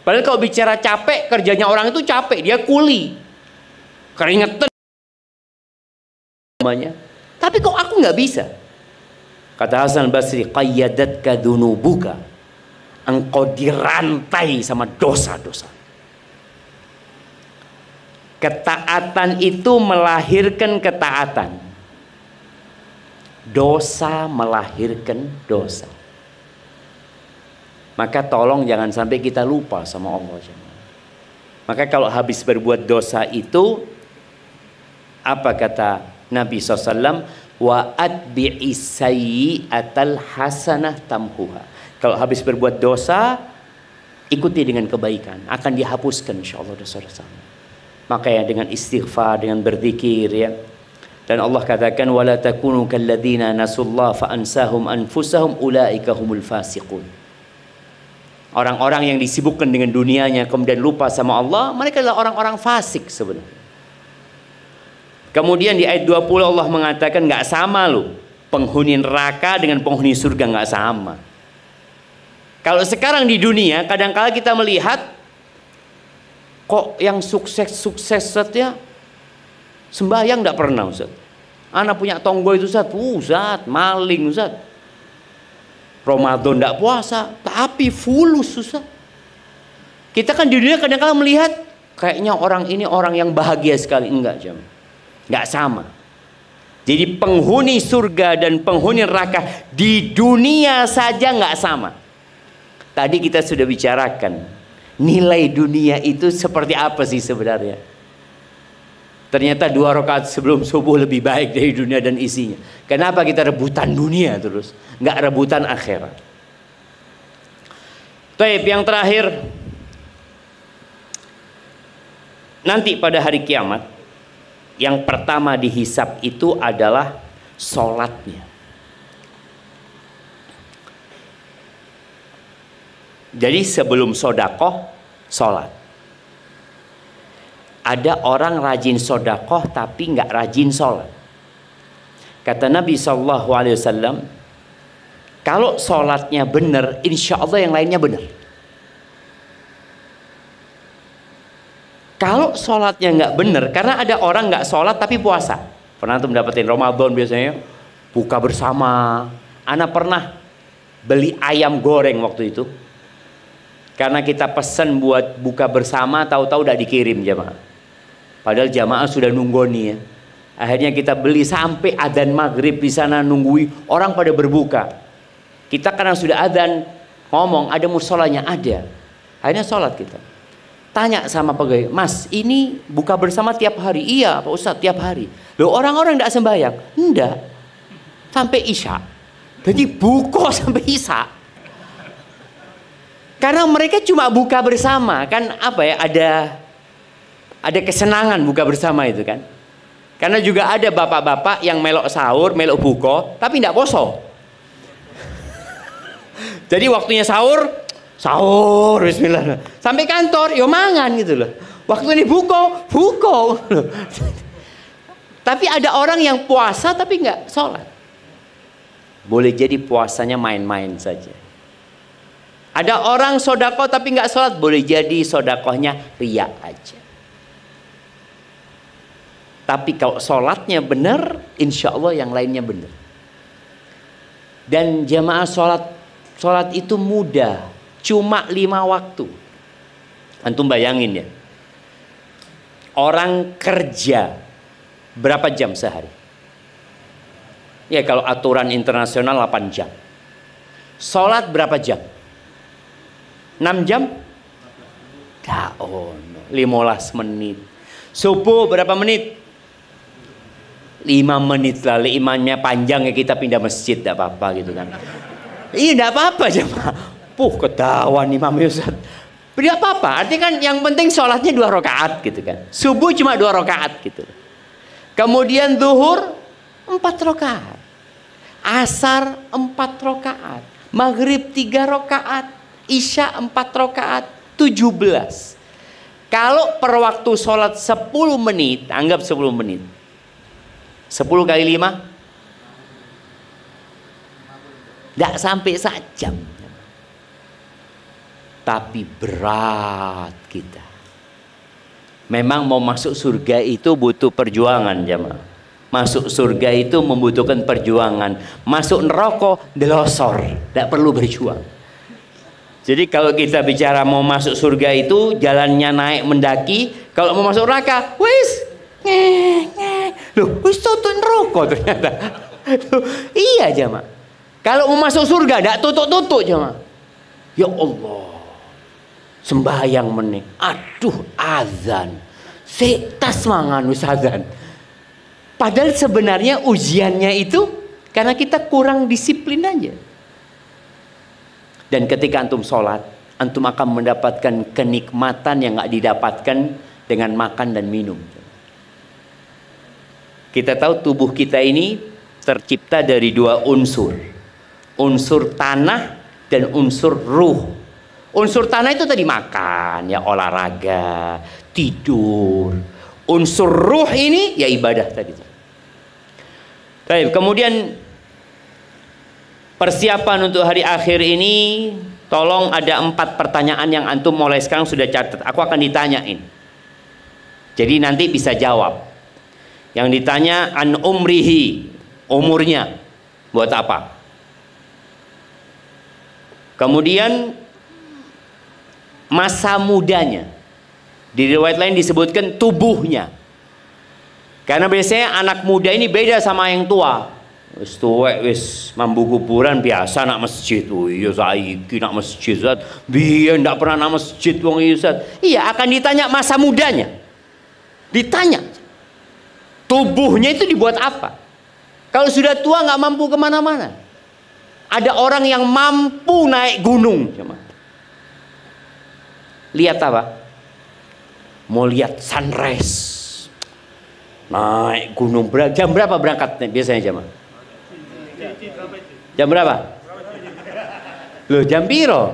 Padahal kalau bicara capek, kerjanya orang itu capek, dia kuli, keringetan namanya. Tapi kok aku nggak bisa? Kata Hasan al-Basri, qayyadatka dunubuka. Engkau dirantai sama dosa-dosa. Ketaatan itu melahirkan ketaatan. Dosa melahirkan dosa. Maka tolong jangan sampai kita lupa sama Allah. Maka kalau habis berbuat dosa itu, apa kata Nabi SAW? Wa atbi'is sayyi'atal hasanah tamhuha. Kalau habis berbuat dosa, ikuti dengan kebaikan, akan dihapuskan insyaallah dosa-dosa. Makanya dengan istighfar, dengan berzikir ya. Dan Allah katakan wala takunu kalladzina nasullah fa ansahum anfusahum ulaika humul fasiqun. Orang-orang yang disibukkan dengan dunianya kemudian lupa sama Allah, mereka adalah orang-orang fasik sebenarnya. Kemudian di ayat 20 Allah mengatakan nggak sama loh, penghuni neraka dengan penghuni surga nggak sama. Kalau sekarang di dunia kadang-kala kita melihat kok yang sukses ya sembahyang tidak pernah Ustaz. Anak punya tonggo itu Ustaz, maling Ustaz. Ramadan tidak puasa, tapi fulus Ustaz. Kita kan di dunia kadang-kala melihat kayaknya orang ini orang yang bahagia sekali, enggak jam. Enggak sama. Jadi penghuni surga dan penghuni neraka di dunia saja enggak sama. Tadi kita sudah bicarakan nilai dunia itu seperti apa sih sebenarnya? Ternyata 2 rakaat sebelum subuh lebih baik dari dunia dan isinya. Kenapa kita rebutan dunia terus? Nggak rebutan akhirat. Taib, yang terakhir, nanti pada hari kiamat yang pertama dihisab itu adalah sholatnya. Jadi sebelum sodakoh, sholat. Ada orang rajin sodakoh tapi nggak rajin sholat. Kata Nabi SAW, kalau sholatnya benar, insya Allah yang lainnya benar. Kalau sholatnya nggak benar, karena ada orang nggak sholat tapi puasa. Pernah tuh mendapatkan Ramadan biasanya buka bersama. Ana pernah beli ayam goreng waktu itu, karena kita pesen buat buka bersama, tahu-tahu udah dikirim jamaah. Padahal jamaah sudah nunggoni ya. Akhirnya kita beli sampai adzan maghrib di sana nunggui orang pada berbuka. Kita karena sudah adzan ngomong ada musolanya ada. Akhirnya sholat kita. Tanya sama pegawai, Mas ini buka bersama tiap hari? Iya Pak Ustadz, tiap hari. Loh orang-orang tidak sembahyang? Enggak. Sampai isya. Jadi buka sampai isya. Karena mereka cuma buka bersama. Kan apa ya, ada kesenangan buka bersama itu kan. Karena juga ada bapak-bapak yang melok sahur, melok buka, tapi tidak poso. Jadi waktunya sahur, bismillah. Sampai kantor, yo mangan gitu loh. Waktu ini buka. Tapi ada orang yang puasa tapi nggak sholat. Boleh jadi puasanya main-main saja. Ada orang sodakoh tapi nggak sholat, boleh jadi sodakohnya riya aja. Tapi kalau sholatnya benar, insya Allah yang lainnya benar. Dan jamaah sholat itu mudah, cuma 5 waktu. Antum bayangin ya, orang kerja berapa jam sehari? Ya kalau aturan internasional 8 jam. Sholat berapa jam? 6 jam? Daon, 15 menit. Subuh berapa menit? 5 menit lah. Imamnya panjang ya kita pindah masjid, tidak apa-apa gitu kan. Iya tidak apa-apa jemaah. Ketahuan imamnya Ustaz. Tidak apa-apa. Artinya kan yang penting sholatnya 2 rakaat gitu kan. Subuh cuma 2 rakaat gitu. Kemudian zuhur 4 rakaat. Asar 4 rakaat. Maghrib 3 rakaat. Isya 4 rakaat. 17. Kalau per waktu sholat 10 menit, anggap 10 menit. 10 kali 5 tidak sampai 1 jam. Tapi berat kita. Memang mau masuk surga itu butuh perjuangan jemaah. Masuk surga itu membutuhkan perjuangan. Masuk neraka delosor, tidak perlu berjuang. Jadi kalau kita bicara mau masuk surga itu jalannya naik mendaki. Kalau mau masuk neraka, loh, wis tutup neraka ternyata. Iya jemaah. Kalau mau masuk surga tidak tutup jemaah. Ya Allah. Sembahyang meneh. Aduh azan. Tas mangan wis azan. Padahal sebenarnya ujiannya itu karena kita kurang disiplin aja. Dan ketika antum sholat, antum akan mendapatkan kenikmatan yang nggak didapatkan dengan makan dan minum. Kita tahu tubuh kita ini tercipta dari 2 unsur. Unsur tanah dan unsur ruh. Unsur tanah itu tadi makan, ya olahraga, tidur. Unsur ruh ini ya ibadah tadi. Baik, kemudian persiapan untuk hari akhir ini, tolong ada 4 pertanyaan yang antum mulai sekarang sudah catat. Aku akan ditanyain. Jadi nanti bisa jawab. Yang ditanya an umrihi, umurnya buat apa? Kemudian masa mudanya. Di riwayat lain disebutkan tubuhnya. Karena biasanya anak muda ini beda sama yang tua. Wis tuwek wis mambu kuburan biasa nak masjid. Oh iya saiki nak masjid Ustaz. Biyen ndak pernah nak masjid wong Ustaz. Iya, akan ditanya masa mudanya. Ditanya. Tubuhnya itu dibuat apa? Kalau sudah tua nggak mampu kemana-mana. Ada orang yang mampu naik gunung. lihat apa? Mau lihat sunrise. Naik gunung. Jam berapa berangkat biasanya jam? Jam berapa? Loh, jam piro?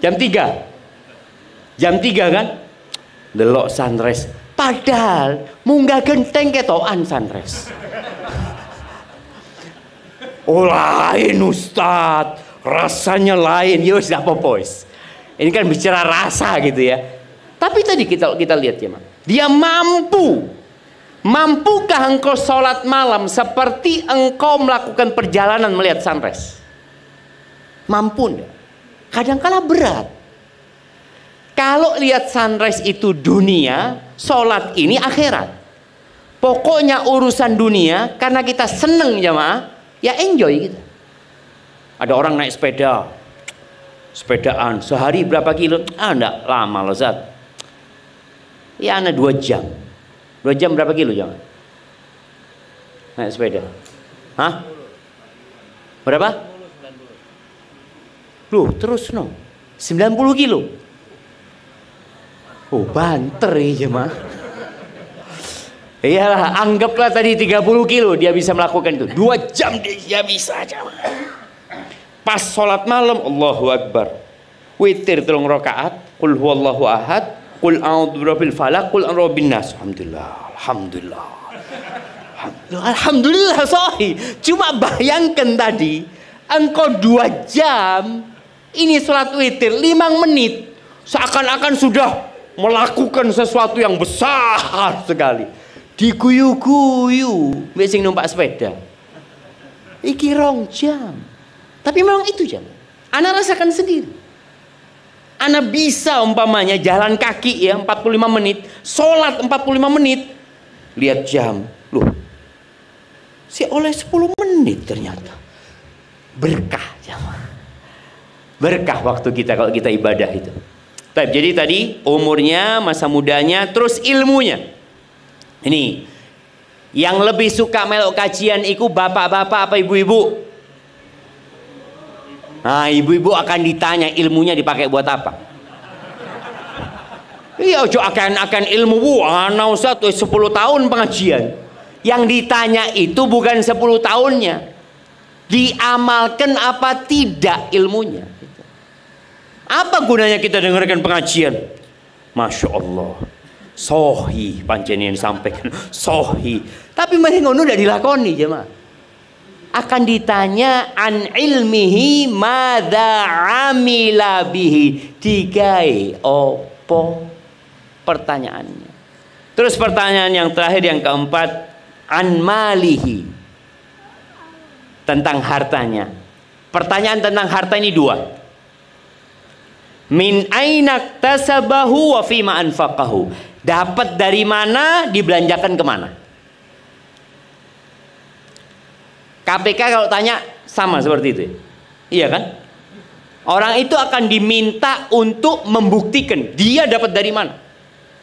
Jam 3. Jam 3 kan? Delok sunrise. Padahal munggah genteng ketokan sunrise. Oh lain Ustadz, rasanya lain. Yus gak apa-apa. Ini kan bicara rasa gitu ya. Tapi tadi kita lihat ya, dia mampu. Mampukah engkau sholat malam seperti engkau melakukan perjalanan melihat sunrise? Mampu enggak? Kadang-kala berat. Kalau lihat sunrise itu dunia, sholat ini akhirat. Pokoknya urusan dunia, karena kita seneng jamaah, ya enjoy kita. Ada orang naik sepeda, sepedaan sehari berapa kilo? Enggak lama loh Zat. Ya anak 2 jam. 2 jam berapa kilo jangan? Naik sepeda. Hah? Berapa? Loh terus no 90 kilo. Oh banter ya jemaah. Iyalah, anggaplah tadi 30 kilo dia bisa melakukan itu. 2 jam dia bisa jemaah. Pas sholat malam, Allahu Akbar. Witir 3 rakaat, qul huwallahu ahad, qul a'udzu birabbil falaq, qul a'udzu birabbin nas. Alhamdulillah. Alhamdulillah sahih. Cuma bayangkan tadi engkau 2 jam ini sholat witir 5 menit seakan-akan sudah melakukan sesuatu yang besar sekali. Diguyu-guyu mbek sing numpak sepeda. Iki 2 jam. Tapi memang itu jam. Ana rasakan sendiri. Ana bisa umpamanya jalan kaki ya 45 menit, sholat 45 menit, lihat jam, loh, si oleh 10 menit ternyata. Berkah jamaah. Berkah waktu kita kalau kita ibadah itu. Jadi tadi umurnya, masa mudanya, terus ilmunya. Ini yang lebih suka melok kajian itu bapak-bapak apa ibu-ibu? Nah, ibu-ibu akan ditanya ilmunya dipakai buat apa? Iya, ojo akan ilmu ana Ustaz 10 tahun pengajian. Yang ditanya itu bukan 10 tahunnya. Diamalkan apa tidak ilmunya? Apa gunanya kita dengarkan pengajian? Masya Allah, sohi pancen yang disampaikan sohi. Tapi mereka ngono udah dilakoni jemaah. Akan ditanya an ilmihi madza amila bihi, digawe opo pertanyaannya. Terus pertanyaan yang terakhir yang keempat, an malihi, tentang hartanya. Pertanyaan tentang harta ini 2. Min ainak tasabahu wa fima anfaqahu. Dapat dari mana, dibelanjakan kemana? KPK kalau tanya sama seperti itu. Iya kan? Orang itu akan diminta untuk membuktikan dia dapat dari mana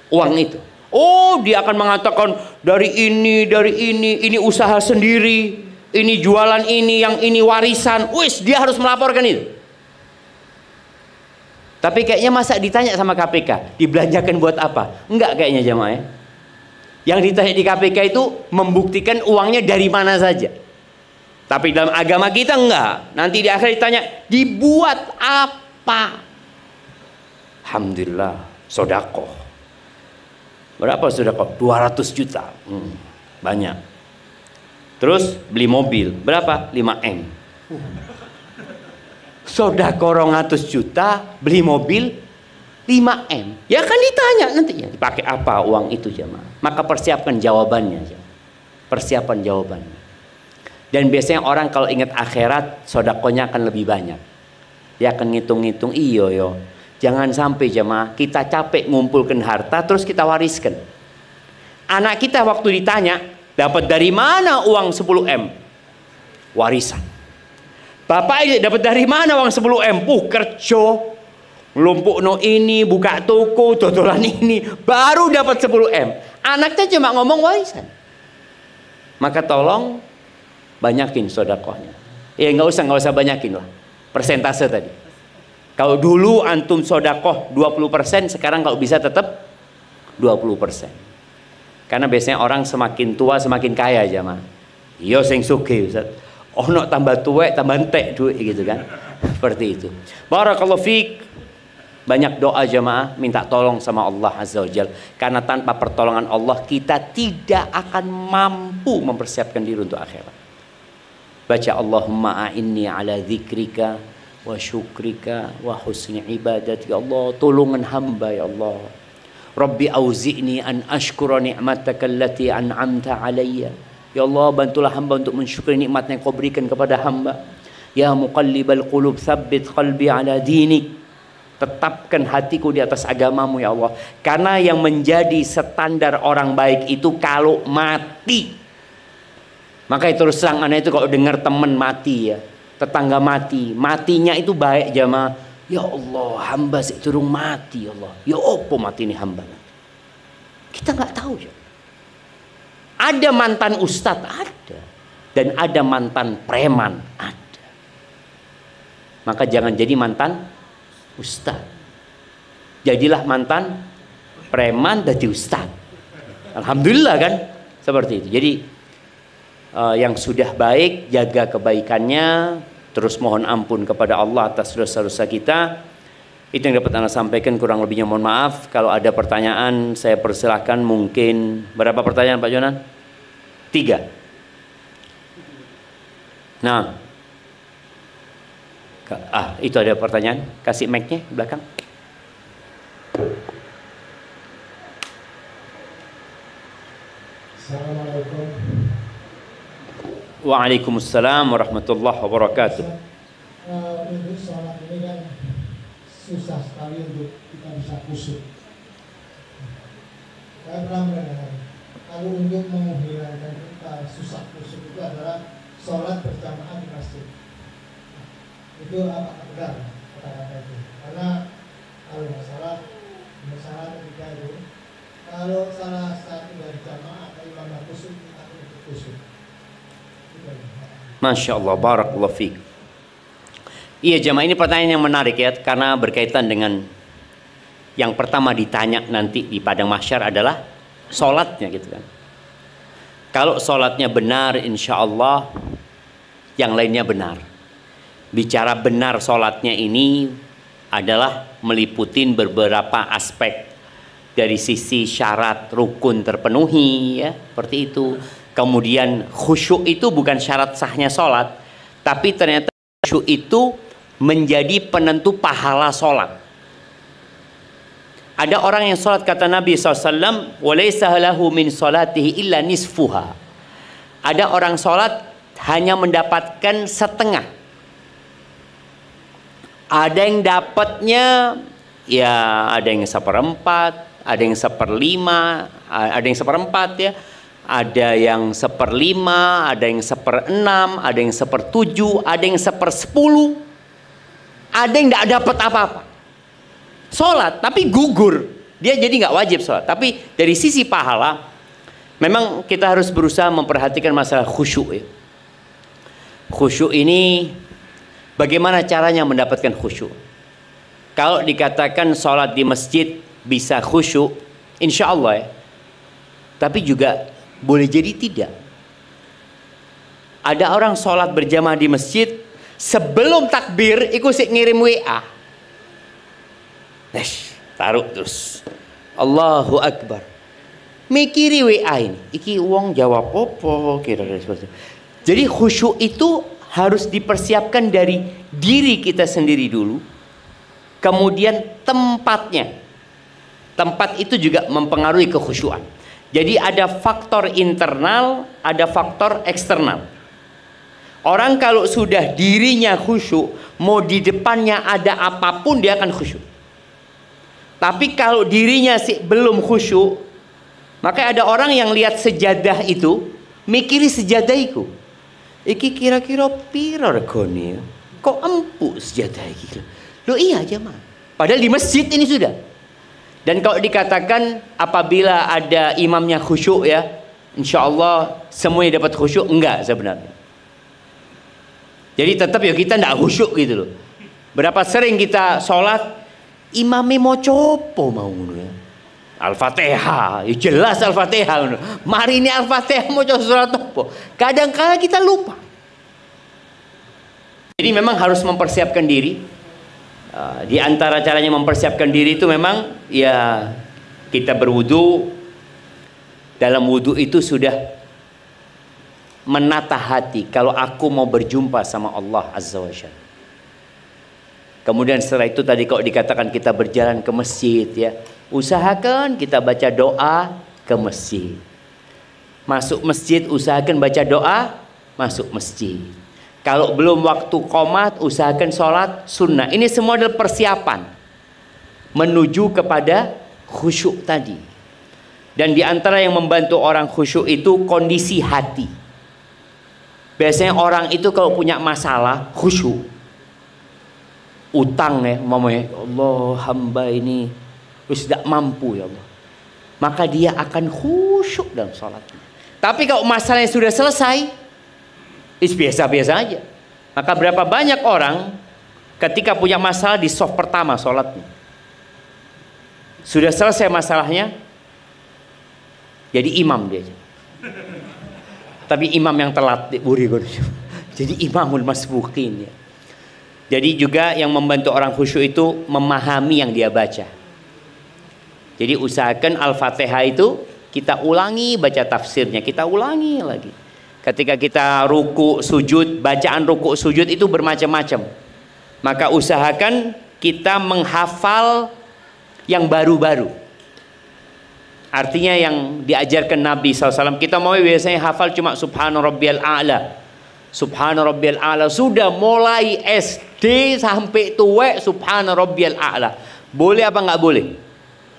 uang itu. Oh, dia akan mengatakan dari ini usaha sendiri, ini jualan ini, yang ini warisan. Wis, dia harus melaporkan itu. Tapi kayaknya masa ditanya sama KPK, dibelanjakan buat apa? Enggak kayaknya jamaah ya. Yang ditanya di KPK itu membuktikan uangnya dari mana saja. Tapi dalam agama kita enggak. Nanti di akhir ditanya, dibuat apa? Alhamdulillah, sodakoh. Berapa sodakoh? 200 juta. Banyak. Terus beli mobil. Berapa? 5M. Sodakoh 200 juta, beli mobil 5M. Ya kan ditanya nantinya, dipakai apa uang itu jemaah. Maka persiapkan jawabannya. Persiapan jawabannya. Dan biasanya orang kalau ingat akhirat, sodakonya akan lebih banyak. Dia akan ngitung-ngitung, iyo. Jangan sampai jemaah kita capek ngumpulkan harta terus kita wariskan. Anak kita waktu ditanya, dapat dari mana uang 10M? Warisan. Bapak dapat dari mana uang 10M? Kerja. Lumpukno ini, buka toko, dodolan ini, baru dapat 10M. Anaknya cuma ngomong warisan. Maka tolong banyakin sodakohnya. Ya nggak usah banyakin lah. Persentase tadi. Kalau dulu antum sodakoh 20%, sekarang kalau bisa tetap 20%. Karena biasanya orang semakin tua semakin kaya jamaah. Iya sing sugih Ustaz. Ono tambah tuwek tambah entek duit gitu kan. Seperti itu. Barakallahu fiik. Banyak doa jamaah minta tolong sama Allah Azza wa Jalla. Karena tanpa pertolongan Allah kita tidak akan mampu mempersiapkan diri untuk akhirat. Baca Allahumma a'inni ala dzikrika wa syukrika wa husni ibadat. Ya Allah, tolongan hamba ya Allah. Rabbi auzi'ni an ashkura ni'mataka allati an'amta alayya. Ya Allah, bantulah hamba untuk mensyukuri nikmat yang kau berikan kepada hamba. Ya muqallibal qulub tsabbit qalbi ala dinik. Tetapkan hatiku di atas agamamu ya Allah. Karena yang menjadi standar orang baik itu kalau mati. Makanya terus terang anak itu kalau dengar teman mati ya, tetangga mati, matinya itu baik jamaah. Ya Allah, hamba sik turung mati ya Allah. Ya opo mati ini hamba? Kita nggak tahu ya. Ada mantan ustadz ada, dan ada mantan preman ada. Maka jangan jadi mantan ustadz. Jadilah mantan preman jadi ustadz. Alhamdulillah kan seperti itu. Jadi yang sudah baik jaga kebaikannya, terus mohon ampun kepada Allah atas dosa-dosa kita. Itu yang dapat Anda sampaikan, kurang lebihnya mohon maaf. Kalau ada pertanyaan saya persilahkan. Mungkin berapa pertanyaan Pak Jonan? 3. Nah, itu ada pertanyaan. Kasih mic-nya belakang. Assalamualaikum. Waalaikumsalam warahmatullahi wabarakatuh. Untuk sholat ini kan susah sekali untuk kita bisa khusyuk. Saya pernah mendengar kalau untuk menghilangkan kita susah khusyuk itu adalah sholat berjamaah di masjid. Itu apakah benar kata-kata itu? Karena kalau masalah ketika itu, kalau salah satu dari jamaah atau imam khusyuk kita untuk khusyuk. Masya Allah, barakallahu fiik. Iya jamaah, ini pertanyaan yang menarik ya, karena berkaitan dengan yang pertama ditanya nanti di padang mahsyar adalah sholatnya gitu kan. Kalau sholatnya benar, insya Allah yang lainnya benar. Bicara benar sholatnya ini adalah meliputin beberapa aspek. Dari sisi syarat rukun terpenuhi ya, seperti itu. Kemudian khusyuk itu bukan syarat sahnya sholat, tapi ternyata khusyuk itu menjadi penentu pahala sholat. Ada orang yang sholat kata Nabi SAW, walaysa lahu min sholatihi illa nisfuha. Ada orang sholat hanya mendapatkan setengah. Ada yang dapatnya ya, ada yang 1/4, ada yang 1/5, ada yang 1/4 ya. Ada yang 1/5, ada yang 1/6, ada yang 1/7, ada yang 1/10, ada yang tidak dapat apa-apa. Sholat, tapi gugur. Dia jadi nggak wajib sholat. Tapi dari sisi pahala, memang kita harus berusaha memperhatikan masalah khusyuk. Ya. Khusyuk ini, bagaimana caranya mendapatkan khusyuk? Kalau dikatakan sholat di masjid bisa khusyuk, insya Allah ya. Tapi juga boleh jadi tidak. Ada orang sholat berjamaah di masjid, sebelum takbir ikut ngirim WA. Taruh terus. Allahu Akbar. Mikiri WA ini. Iki uang jawab apa kira-kira seperti itu. Jadi khusyuk itu harus dipersiapkan dari diri kita sendiri dulu. Kemudian tempatnya. Tempat itu juga mempengaruhi kekhusyuan. Jadi ada faktor internal, ada faktor eksternal. Orang kalau sudah dirinya khusyuk, mau di depannya ada apapun dia akan khusyuk. Tapi kalau dirinya sih belum khusyuk, maka ada orang yang lihat sejadah itu, mikiri sejadah itu. Iki kira-kira piro regane? Kok empuk sejadah iki? Loh iya aja mah. Padahal di masjid ini sudah. Dan kalau dikatakan apabila ada imamnya khusyuk ya, insya Allah semuanya dapat khusyuk, enggak sebenarnya. Jadi tetap ya kita tidak khusyuk gitu loh. Berapa sering kita sholat, imamnya mau copo mau ya. Al-Fatihah, ya jelas Al-Fatihah. Mari ini Al-Fatihah mau coba surat apa? Kadang-kadang kita lupa. Jadi memang harus mempersiapkan diri. Di antara caranya mempersiapkan diri itu memang ya kita berwudu. Dalam wudu itu sudah menata hati. Kalau aku mau berjumpa sama Allah Azza wa Jalla. Kemudian setelah itu tadi kalau dikatakan kita berjalan ke masjid ya, usahakan kita baca doa ke masjid. Masuk masjid usahakan baca doa masuk masjid. Kalau belum waktu qomat usahakan sholat sunnah. Ini semua adalah persiapan menuju kepada khusyuk tadi. Dan di antara yang membantu orang khusyuk itu kondisi hati. Biasanya orang itu kalau punya masalah khusyuk, utang ya, mamanya Allah hamba ini tidak mampu ya Allah, maka dia akan khusyuk dalam sholatnya. Tapi kalau masalahnya sudah selesai, biasa-biasa aja. Maka berapa banyak orang ketika punya masalah di soft pertama sholatnya, sudah selesai masalahnya, jadi imam dia. Tapi imam yang telat jadi imamul masbuqin ya. Jadi juga yang membantu orang khusyuk itu memahami yang dia baca. Jadi usahakan Al-Fatihah itu kita ulangi baca tafsirnya, kita ulangi lagi. Ketika kita ruku sujud, bacaan ruku sujud itu bermacam-macam. Maka usahakan kita menghafal yang baru-baru. Artinya yang diajarkan Nabi SAW. Kita mau biasanya hafal cuma Subhana Rabbiyal A'la. Subhana Rabbiyal A'la. Sudah mulai SD sampai tua Subhana Rabbiyal A'la. Boleh apa nggak boleh?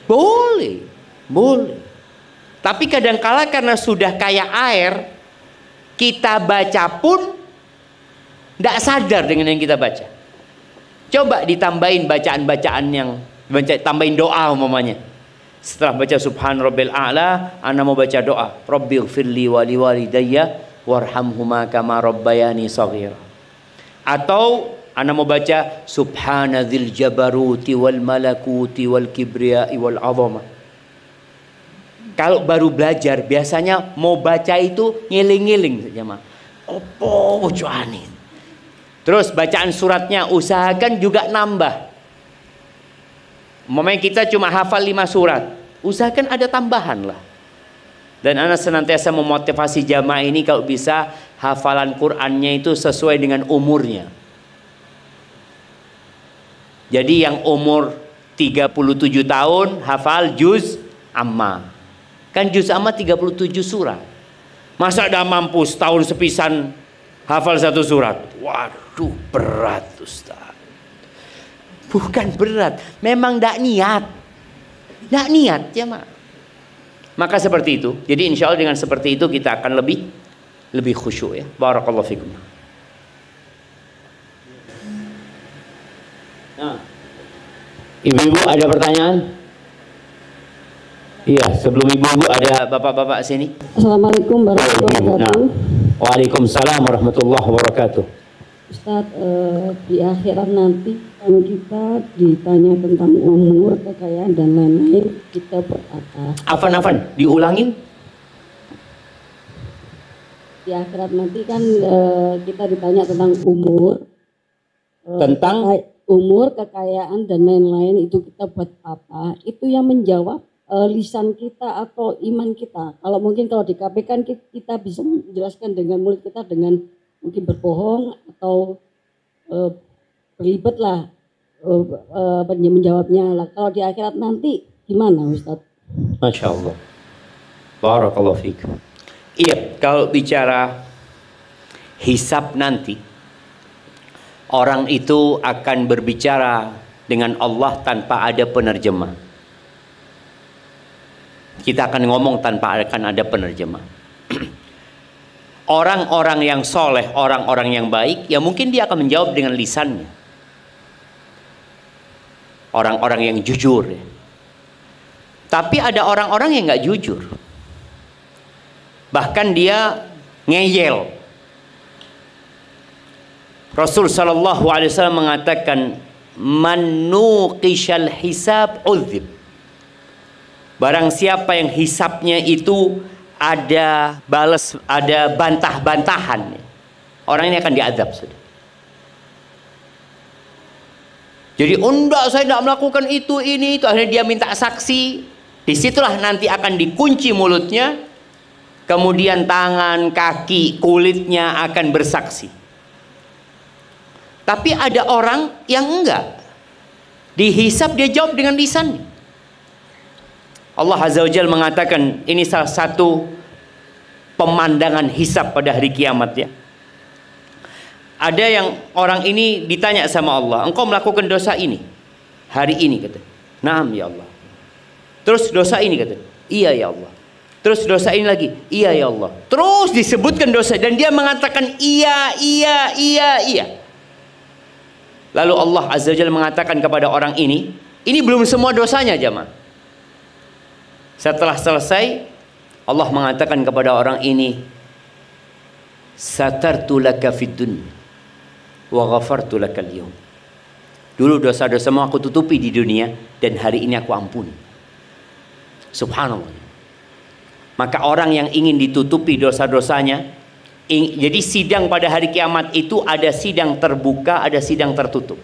Boleh. Boleh. Tapi kadangkala karena sudah kayak air, kita baca pun tidak sadar dengan yang kita baca. Coba ditambahin bacaan-bacaan yang tambahin doa umpamanya. Setelah baca Subhan Rabbil A'la, ana mau baca doa, Rabbighfirli wa liwalidayya warhamhuma kama rabbayani shaghira. Atau ana mau baca Subhanadzil jabaruti wal malakuti wal kibriyai wal 'azamah. Kalau baru belajar biasanya mau baca itu ngiling-ngiling saja mah. Opo wujuane. Terus bacaan suratnya usahakan juga nambah. Umpamanya kita cuma hafal 5 surat, usahakan ada tambahan lah. Dan ana senantiasa memotivasi jamaah ini kalau bisa hafalan Qur'annya itu sesuai dengan umurnya. Jadi yang umur 37 tahun hafal juz amma. Kan juz amma 37 surat. Masa dah mampu setahun sepisan hafal 1 surat? Waduh, berat Ustaz. Bukan berat, memang tidak niat. Tidak niat ya mak. Maka seperti itu. Jadi insya Allah dengan seperti itu kita akan lebih khusyuk ya. Barakallahu fikum. Nah, ibu-ibu ada pertanyaan? Iya, sebelum ibu-ibu ada bapak-bapak sini. Assalamualaikum warahmatullahi wabarakatuh. Waalaikumsalam warahmatullahi wabarakatuh. Ustadz, di akhirat nanti kita ditanya tentang umur, kekayaan dan lain-lain, kita berapa? Afan, diulangin. Di akhirat nanti kan kita ditanya tentang umur, umur, kekayaan dan lain-lain, itu kita buat apa? Itu yang menjawab lisan kita atau iman kita. Kalau mungkin kalau di KPK kan kita bisa menjelaskan dengan mulut kita dengan mungkin berbohong atau berlibat lah menjawabnya lah. Kalau di akhirat nanti gimana Ustadz? Masya Allah. Barakallahu fikum. Iya, kalau bicara hisab nanti, orang itu akan berbicara dengan Allah tanpa ada penerjemah. Kita akan ngomong tanpa akan ada penerjemah. Orang-orang yang soleh, orang-orang yang baik, ya mungkin dia akan menjawab dengan lisannya. Orang-orang yang jujur ya. Tapi ada orang-orang yang nggak jujur. Bahkan dia ngeyel. Rasul sallallahu alaihi wasallam mengatakan, man nuqishal hisab udzib. Barang siapa yang hisabnya itu ada balas, ada bantah-bantahan, orang ini akan diazab, sudah. Jadi enggak, saya tidak melakukan itu, ini, itu. Akhirnya dia minta saksi. Disitulah nanti akan dikunci mulutnya. Kemudian tangan, kaki, kulitnya akan bersaksi. Tapi ada orang yang enggak. Dihisab dia jawab dengan lisannya. Allah Azza wa Jalla mengatakan, ini salah satu pemandangan hisab pada hari kiamat ya. Ada yang orang ini ditanya sama Allah, engkau melakukan dosa ini hari ini, kata. Naam ya Allah. Terus dosa ini, kata. Iya ya Allah. Terus dosa ini lagi, iya ya Allah. Terus disebutkan dosa dan dia mengatakan iya, iya, iya, iya. Lalu Allah Azza wa Jalla mengatakan kepada orang ini belum semua dosanya, jemaah. Setelah selesai, Allah mengatakan kepada orang ini, satartu laka fid dunya wa ghafartu lakal yawm. Dulu dosa-dosamu aku tutupi di dunia dan hari ini aku ampuni. Subhanallah. Maka orang yang ingin ditutupi dosa-dosanya, jadi sidang pada hari kiamat itu ada sidang terbuka, ada sidang tertutup.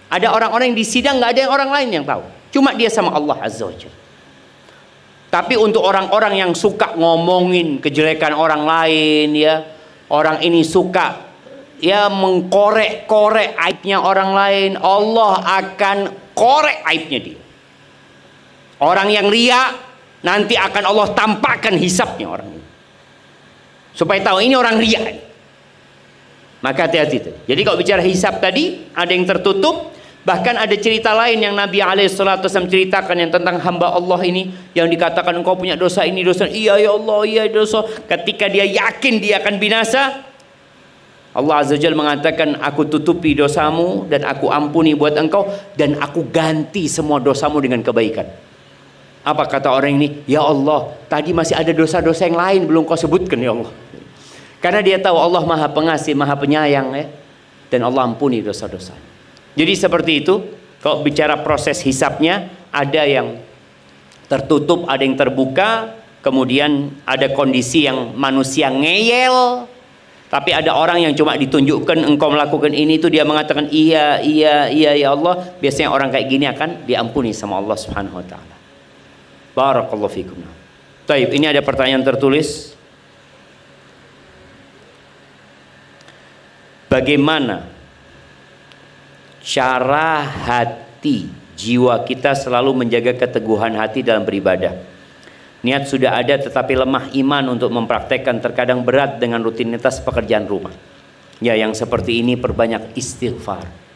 Ada orang-orang yang di sidang, nggak ada yang orang lain yang tahu. Cuma dia sama Allah Azza wa Jalla. Tapi untuk orang-orang yang suka ngomongin kejelekan orang lain ya, orang ini suka ya mengkorek-korek aibnya orang lain, Allah akan korek aibnya dia. Orang yang ria nanti akan Allah tampakkan hisabnya orang ini, supaya tahu ini orang ria. Maka hati-hati. Jadi kalau bicara hisab tadi ada yang tertutup. Bahkan ada cerita lain yang Nabi SAW ceritakan yang tentang hamba Allah ini yang dikatakan engkau punya dosa ini, dosa. Iya ya Allah, iya dosa. Ketika dia yakin dia akan binasa, Allah Azza wa Jalla mengatakan, aku tutupi dosamu dan aku ampuni buat engkau dan aku ganti semua dosamu dengan kebaikan. Apa kata orang ini? Ya Allah, tadi masih ada dosa-dosa yang lain belum kau sebutkan ya Allah. Karena dia tahu Allah Maha Pengasih, Maha Penyayang ya. Dan Allah ampuni dosa-dosa. Jadi seperti itu. Kalau bicara proses hisabnya, ada yang tertutup, ada yang terbuka. Kemudian ada kondisi yang manusia ngeyel. Tapi ada orang yang cuma ditunjukkan engkau melakukan ini itu dia mengatakan iya, iya, iya ya Allah. Biasanya orang kayak gini akan diampuni sama Allah Subhanahu wa taala. Barakallahu fikum. Baik, ini ada pertanyaan tertulis. Bagaimana cara hati, jiwa kita selalu menjaga keteguhan hati dalam beribadah? Niat sudah ada tetapi lemah iman untuk mempraktekkan, terkadang berat dengan rutinitas pekerjaan rumah. Ya, yang seperti ini perbanyak istighfar.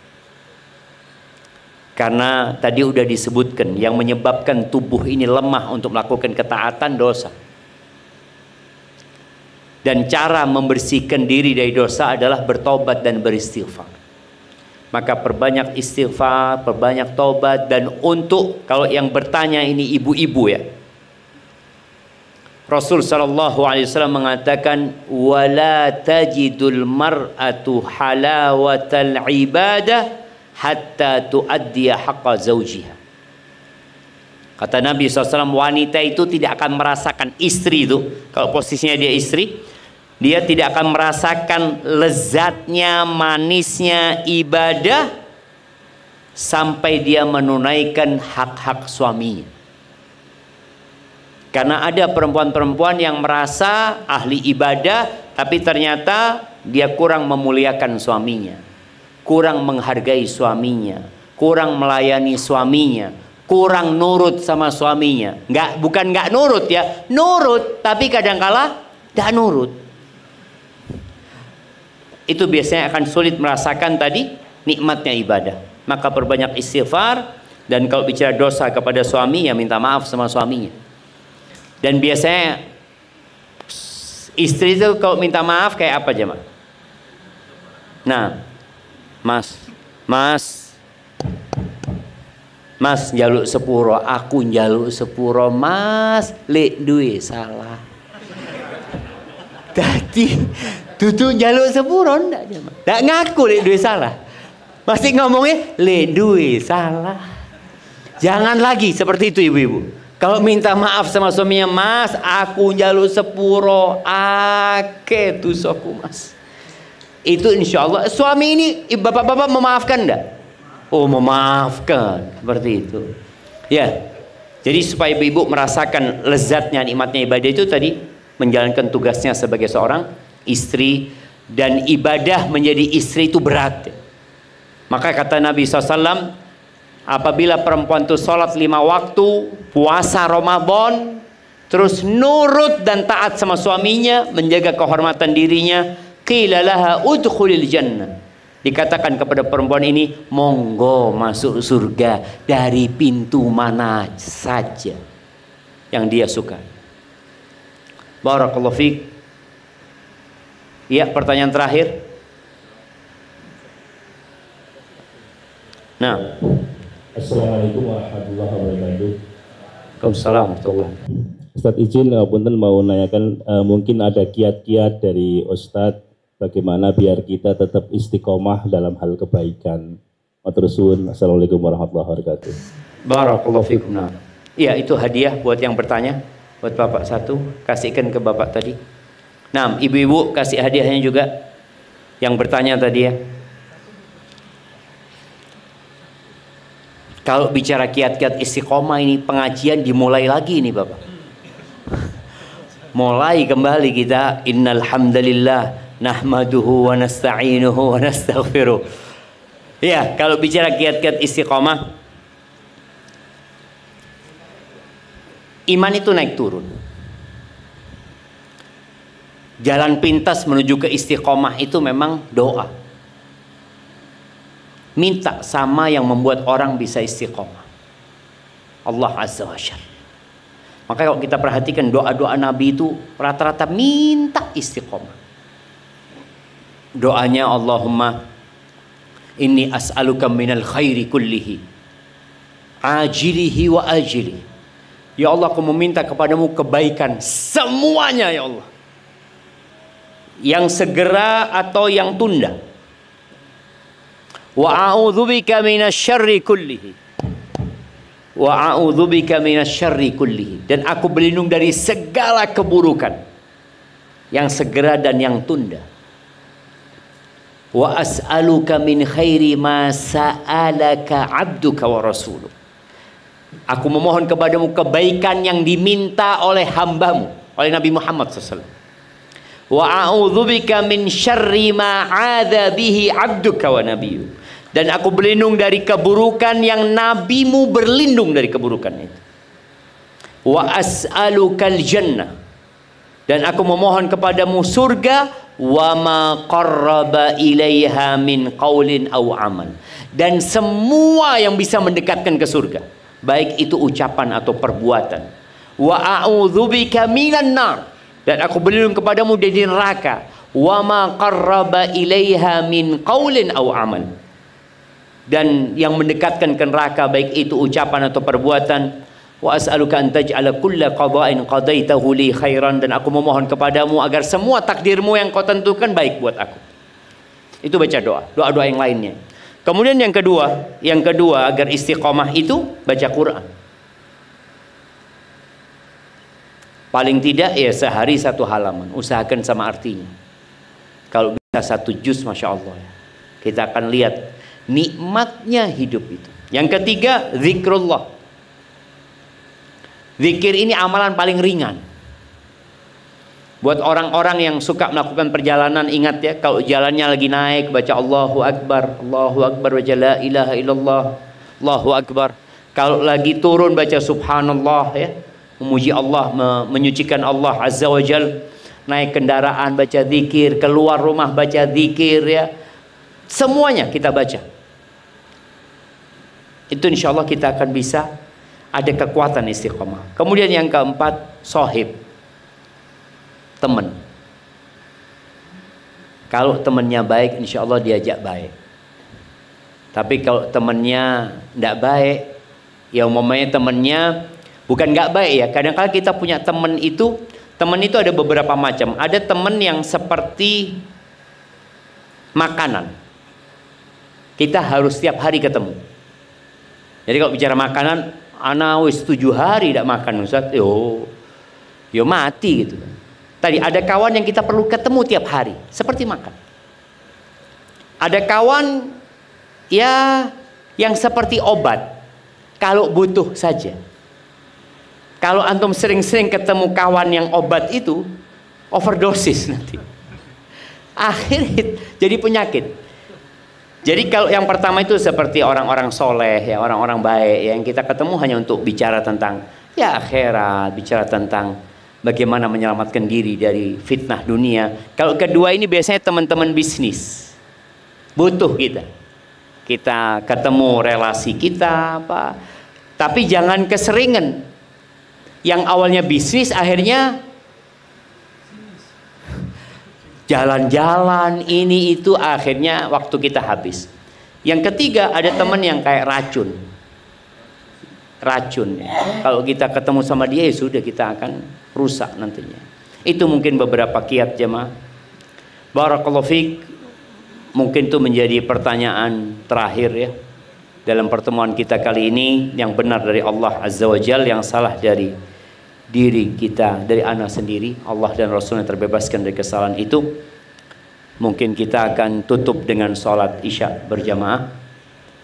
Karena tadi udah disebutkan yang menyebabkan tubuh ini lemah untuk melakukan ketaatan, dosa. Dan cara membersihkan diri dari dosa adalah bertobat dan beristighfar. Maka perbanyak istighfar, perbanyak tobat. Dan untuk, kalau yang bertanya ini ibu-ibu ya, Rasul SAW mengatakan, wala tajidul mar'atu halawatal ibadah hatta tuaddiya haqqa zawjiha. Kata Nabi SAW, wanita itu tidak akan merasakan, istri itu, kalau posisinya dia istri, dia tidak akan merasakan lezatnya, manisnya ibadah sampai dia menunaikan hak-hak suaminya. Karena ada perempuan-perempuan yang merasa ahli ibadah, tapi ternyata dia kurang memuliakan suaminya, kurang menghargai suaminya, kurang melayani suaminya, kurang nurut sama suaminya. Bukan nggak nurut ya, nurut, tapi kadangkala nggak nurut. Itu biasanya akan sulit merasakan tadi nikmatnya ibadah. Maka perbanyak istighfar. Dan kalau bicara dosa kepada suami, ya minta maaf sama suaminya. Dan biasanya istri itu kalau minta maaf kayak apa jemaah? Nah, Mas njaluk sepuro, aku njaluk sepuro, Mas lek duwe salah. Dudu jaluk sepuro ndak ngaku lek duwe salah. Masih ngomongnya lek duwe salah. Jangan lagi seperti itu ibu-ibu. Kalau minta maaf sama suaminya, Mas, aku jaluk sepuro, ake dosaku Mas. Itu insya Allah suami ini bapak-bapak memaafkan enggak? Oh memaafkan, seperti itu. Ya, jadi supaya ibu-ibu merasakan lezatnya nikmatnya ibadah itu tadi, menjalankan tugasnya sebagai seorang istri, dan ibadah menjadi istri itu berat. Maka kata Nabi SAW, apabila perempuan itu sholat 5 waktu, puasa Ramadan, terus nurut dan taat sama suaminya, menjaga kehormatan dirinya, qila laha udkhulil jannah, dikatakan kepada perempuan ini, monggo masuk surga dari pintu mana saja yang dia suka. Barakallahu fiik. Ya, pertanyaan terakhir. Nah, Assalamualaikum warahmatullahi wabarakatuh. Waalaikumsalam warahmatullahi. Ustadz izin punten mau nanyakan, mungkin ada kiat-kiat dari Ustadz bagaimana biar kita tetap istiqomah dalam hal kebaikan. Matur suwun. Assalamualaikum warahmatullahi wabarakatuh. Barakallahu fikum. Nah, iya, itu hadiah buat yang bertanya, buat Bapak satu, kasihkan ke Bapak tadi. Nah, ibu-ibu kasih hadiahnya juga yang bertanya tadi ya. Kalau bicara kiat-kiat istiqomah ini, pengajian dimulai lagi nih Bapak. Mulai kembali kita, innal hamdalillah nahmaduhu wa nasta'inuhu wa nastaghfiruh. Ya, kalau bicara kiat-kiat istiqomah, iman itu naik turun. Jalan pintas menuju ke istiqomah itu memang doa. Minta sama yang membuat orang bisa istiqomah, Allah Azza wa Jalla. Maka kalau kita perhatikan doa-doa Nabi itu rata-rata minta istiqomah. Doanya, Allahumma inni as'aluka minal khairi kullihi ajilihi wa ajilihi. Ya Allah, aku meminta kepadamu kebaikan semuanya ya Allah, yang segera atau yang tunda. Wa a'udzubika minasyarri kullihi. Wa a'udzubika minasyarri kullihi. Dan aku berlindung dari segala keburukan, yang segera dan yang tunda. Wa as'aluka min khairi ma sa'alaka 'abduka wa rasuluh. Aku memohon kepadamu kebaikan yang diminta oleh hambamu, oleh Nabi Muhammad SAW. Wa a'udzubika min syarri ma 'adza bihi 'abduka wa nabiyyu. Dan aku berlindung dari keburukan yang nabimu berlindung dari keburukan itu. Wa as'alukal jannah. Dan aku memohon kepadamu surga, wa ma qarraba ilaiha min qaulin aw amal. Dan semua yang bisa mendekatkan ke surga, baik itu ucapan atau perbuatan. Wa a'udzubika minan nar. Dan aku berlindung kepadamu dari neraka. Wa ma qarraba ilaiha min qaulin aw amal. Dan yang mendekatkan ke neraka, baik itu ucapan atau perbuatan. Wa as'aluka an taj'ala kulla qada'in qadaitahu li khairan. Dan aku memohon kepadamu agar semua takdirmu yang kau tentukan baik buat aku. Itu baca doa, doa-doa yang lainnya. Kemudian yang kedua agar istiqomah itu baca Quran. Paling tidak ya sehari 1 halaman, usahakan sama artinya. Kalau bisa 1 juz, masya Allah ya. Kita akan lihat nikmatnya hidup itu. Yang ketiga, zikrullah. Zikir ini amalan paling ringan. Buat orang-orang yang suka melakukan perjalanan, ingat ya, kalau jalannya lagi naik, baca Allahu Akbar, baca la ilaha illallah, Allahu Akbar. Kalau lagi turun, baca subhanallah ya, memuji Allah, menyucikan Allah Azza wa Jal. Naik kendaraan, baca zikir. Keluar rumah, baca zikir ya. Semuanya kita baca. Itu insya Allah kita akan bisa ada kekuatan istiqomah. Kemudian yang keempat, sohib, teman. Kalau temannya baik, insya Allah diajak baik. Tapi kalau temannya tidak baik, ya umpamanya temannya bukan nggak baik ya. Kadang-kadang kita punya teman itu Teman itu ada beberapa macam. Ada teman yang seperti makanan. Kita harus setiap hari ketemu. Jadi kalau bicara makanan, ana wis 7 hari tidak makan Ustaz. Yo mati gitu. Tadi ada kawan yang kita perlu ketemu tiap hari, seperti makan. Ada kawan ya yang seperti obat, kalau butuh saja. Kalau antum sering-sering ketemu kawan yang obat itu, overdosis nanti. Akhirnya jadi penyakit. Jadi kalau yang pertama itu seperti orang-orang soleh, ya orang-orang baik, yang kita ketemu hanya untuk bicara tentang ya akhirat, bicara tentang bagaimana menyelamatkan diri dari fitnah dunia. Kalau kedua ini biasanya teman-teman bisnis, butuh kita. Kita ketemu relasi kita apa, tapi jangan keseringan. Yang awalnya bisnis akhirnya jalan-jalan ini itu, akhirnya waktu kita habis. Yang ketiga ada teman yang kayak racun. Kalau kita ketemu sama dia ya sudah, kita akan rusak nantinya. Itu mungkin beberapa kiat jemaah. Barakallahu fiik. Mungkin itu menjadi pertanyaan terakhir ya dalam pertemuan kita kali ini. Yang benar dari Allah Azza wa Jalla, yang salah dari diri kita, dari ana sendiri. Allah dan Rasulnya terbebaskan dari kesalahan itu. Mungkin kita akan tutup dengan salat isya berjamaah.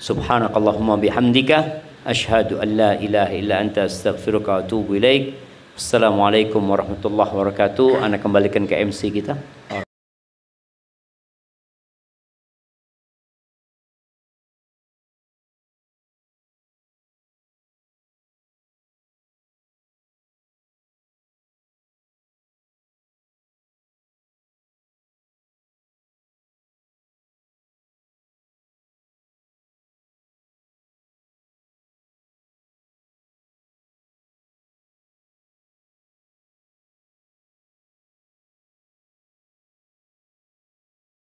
Subhanakallahumma bihamdika asyhadu an la ilaha illa anta astaghfiruka wa atubu ilaik. Assalamualaikum warahmatullahi wabarakatuh. Ana kembalikan ke MC kita.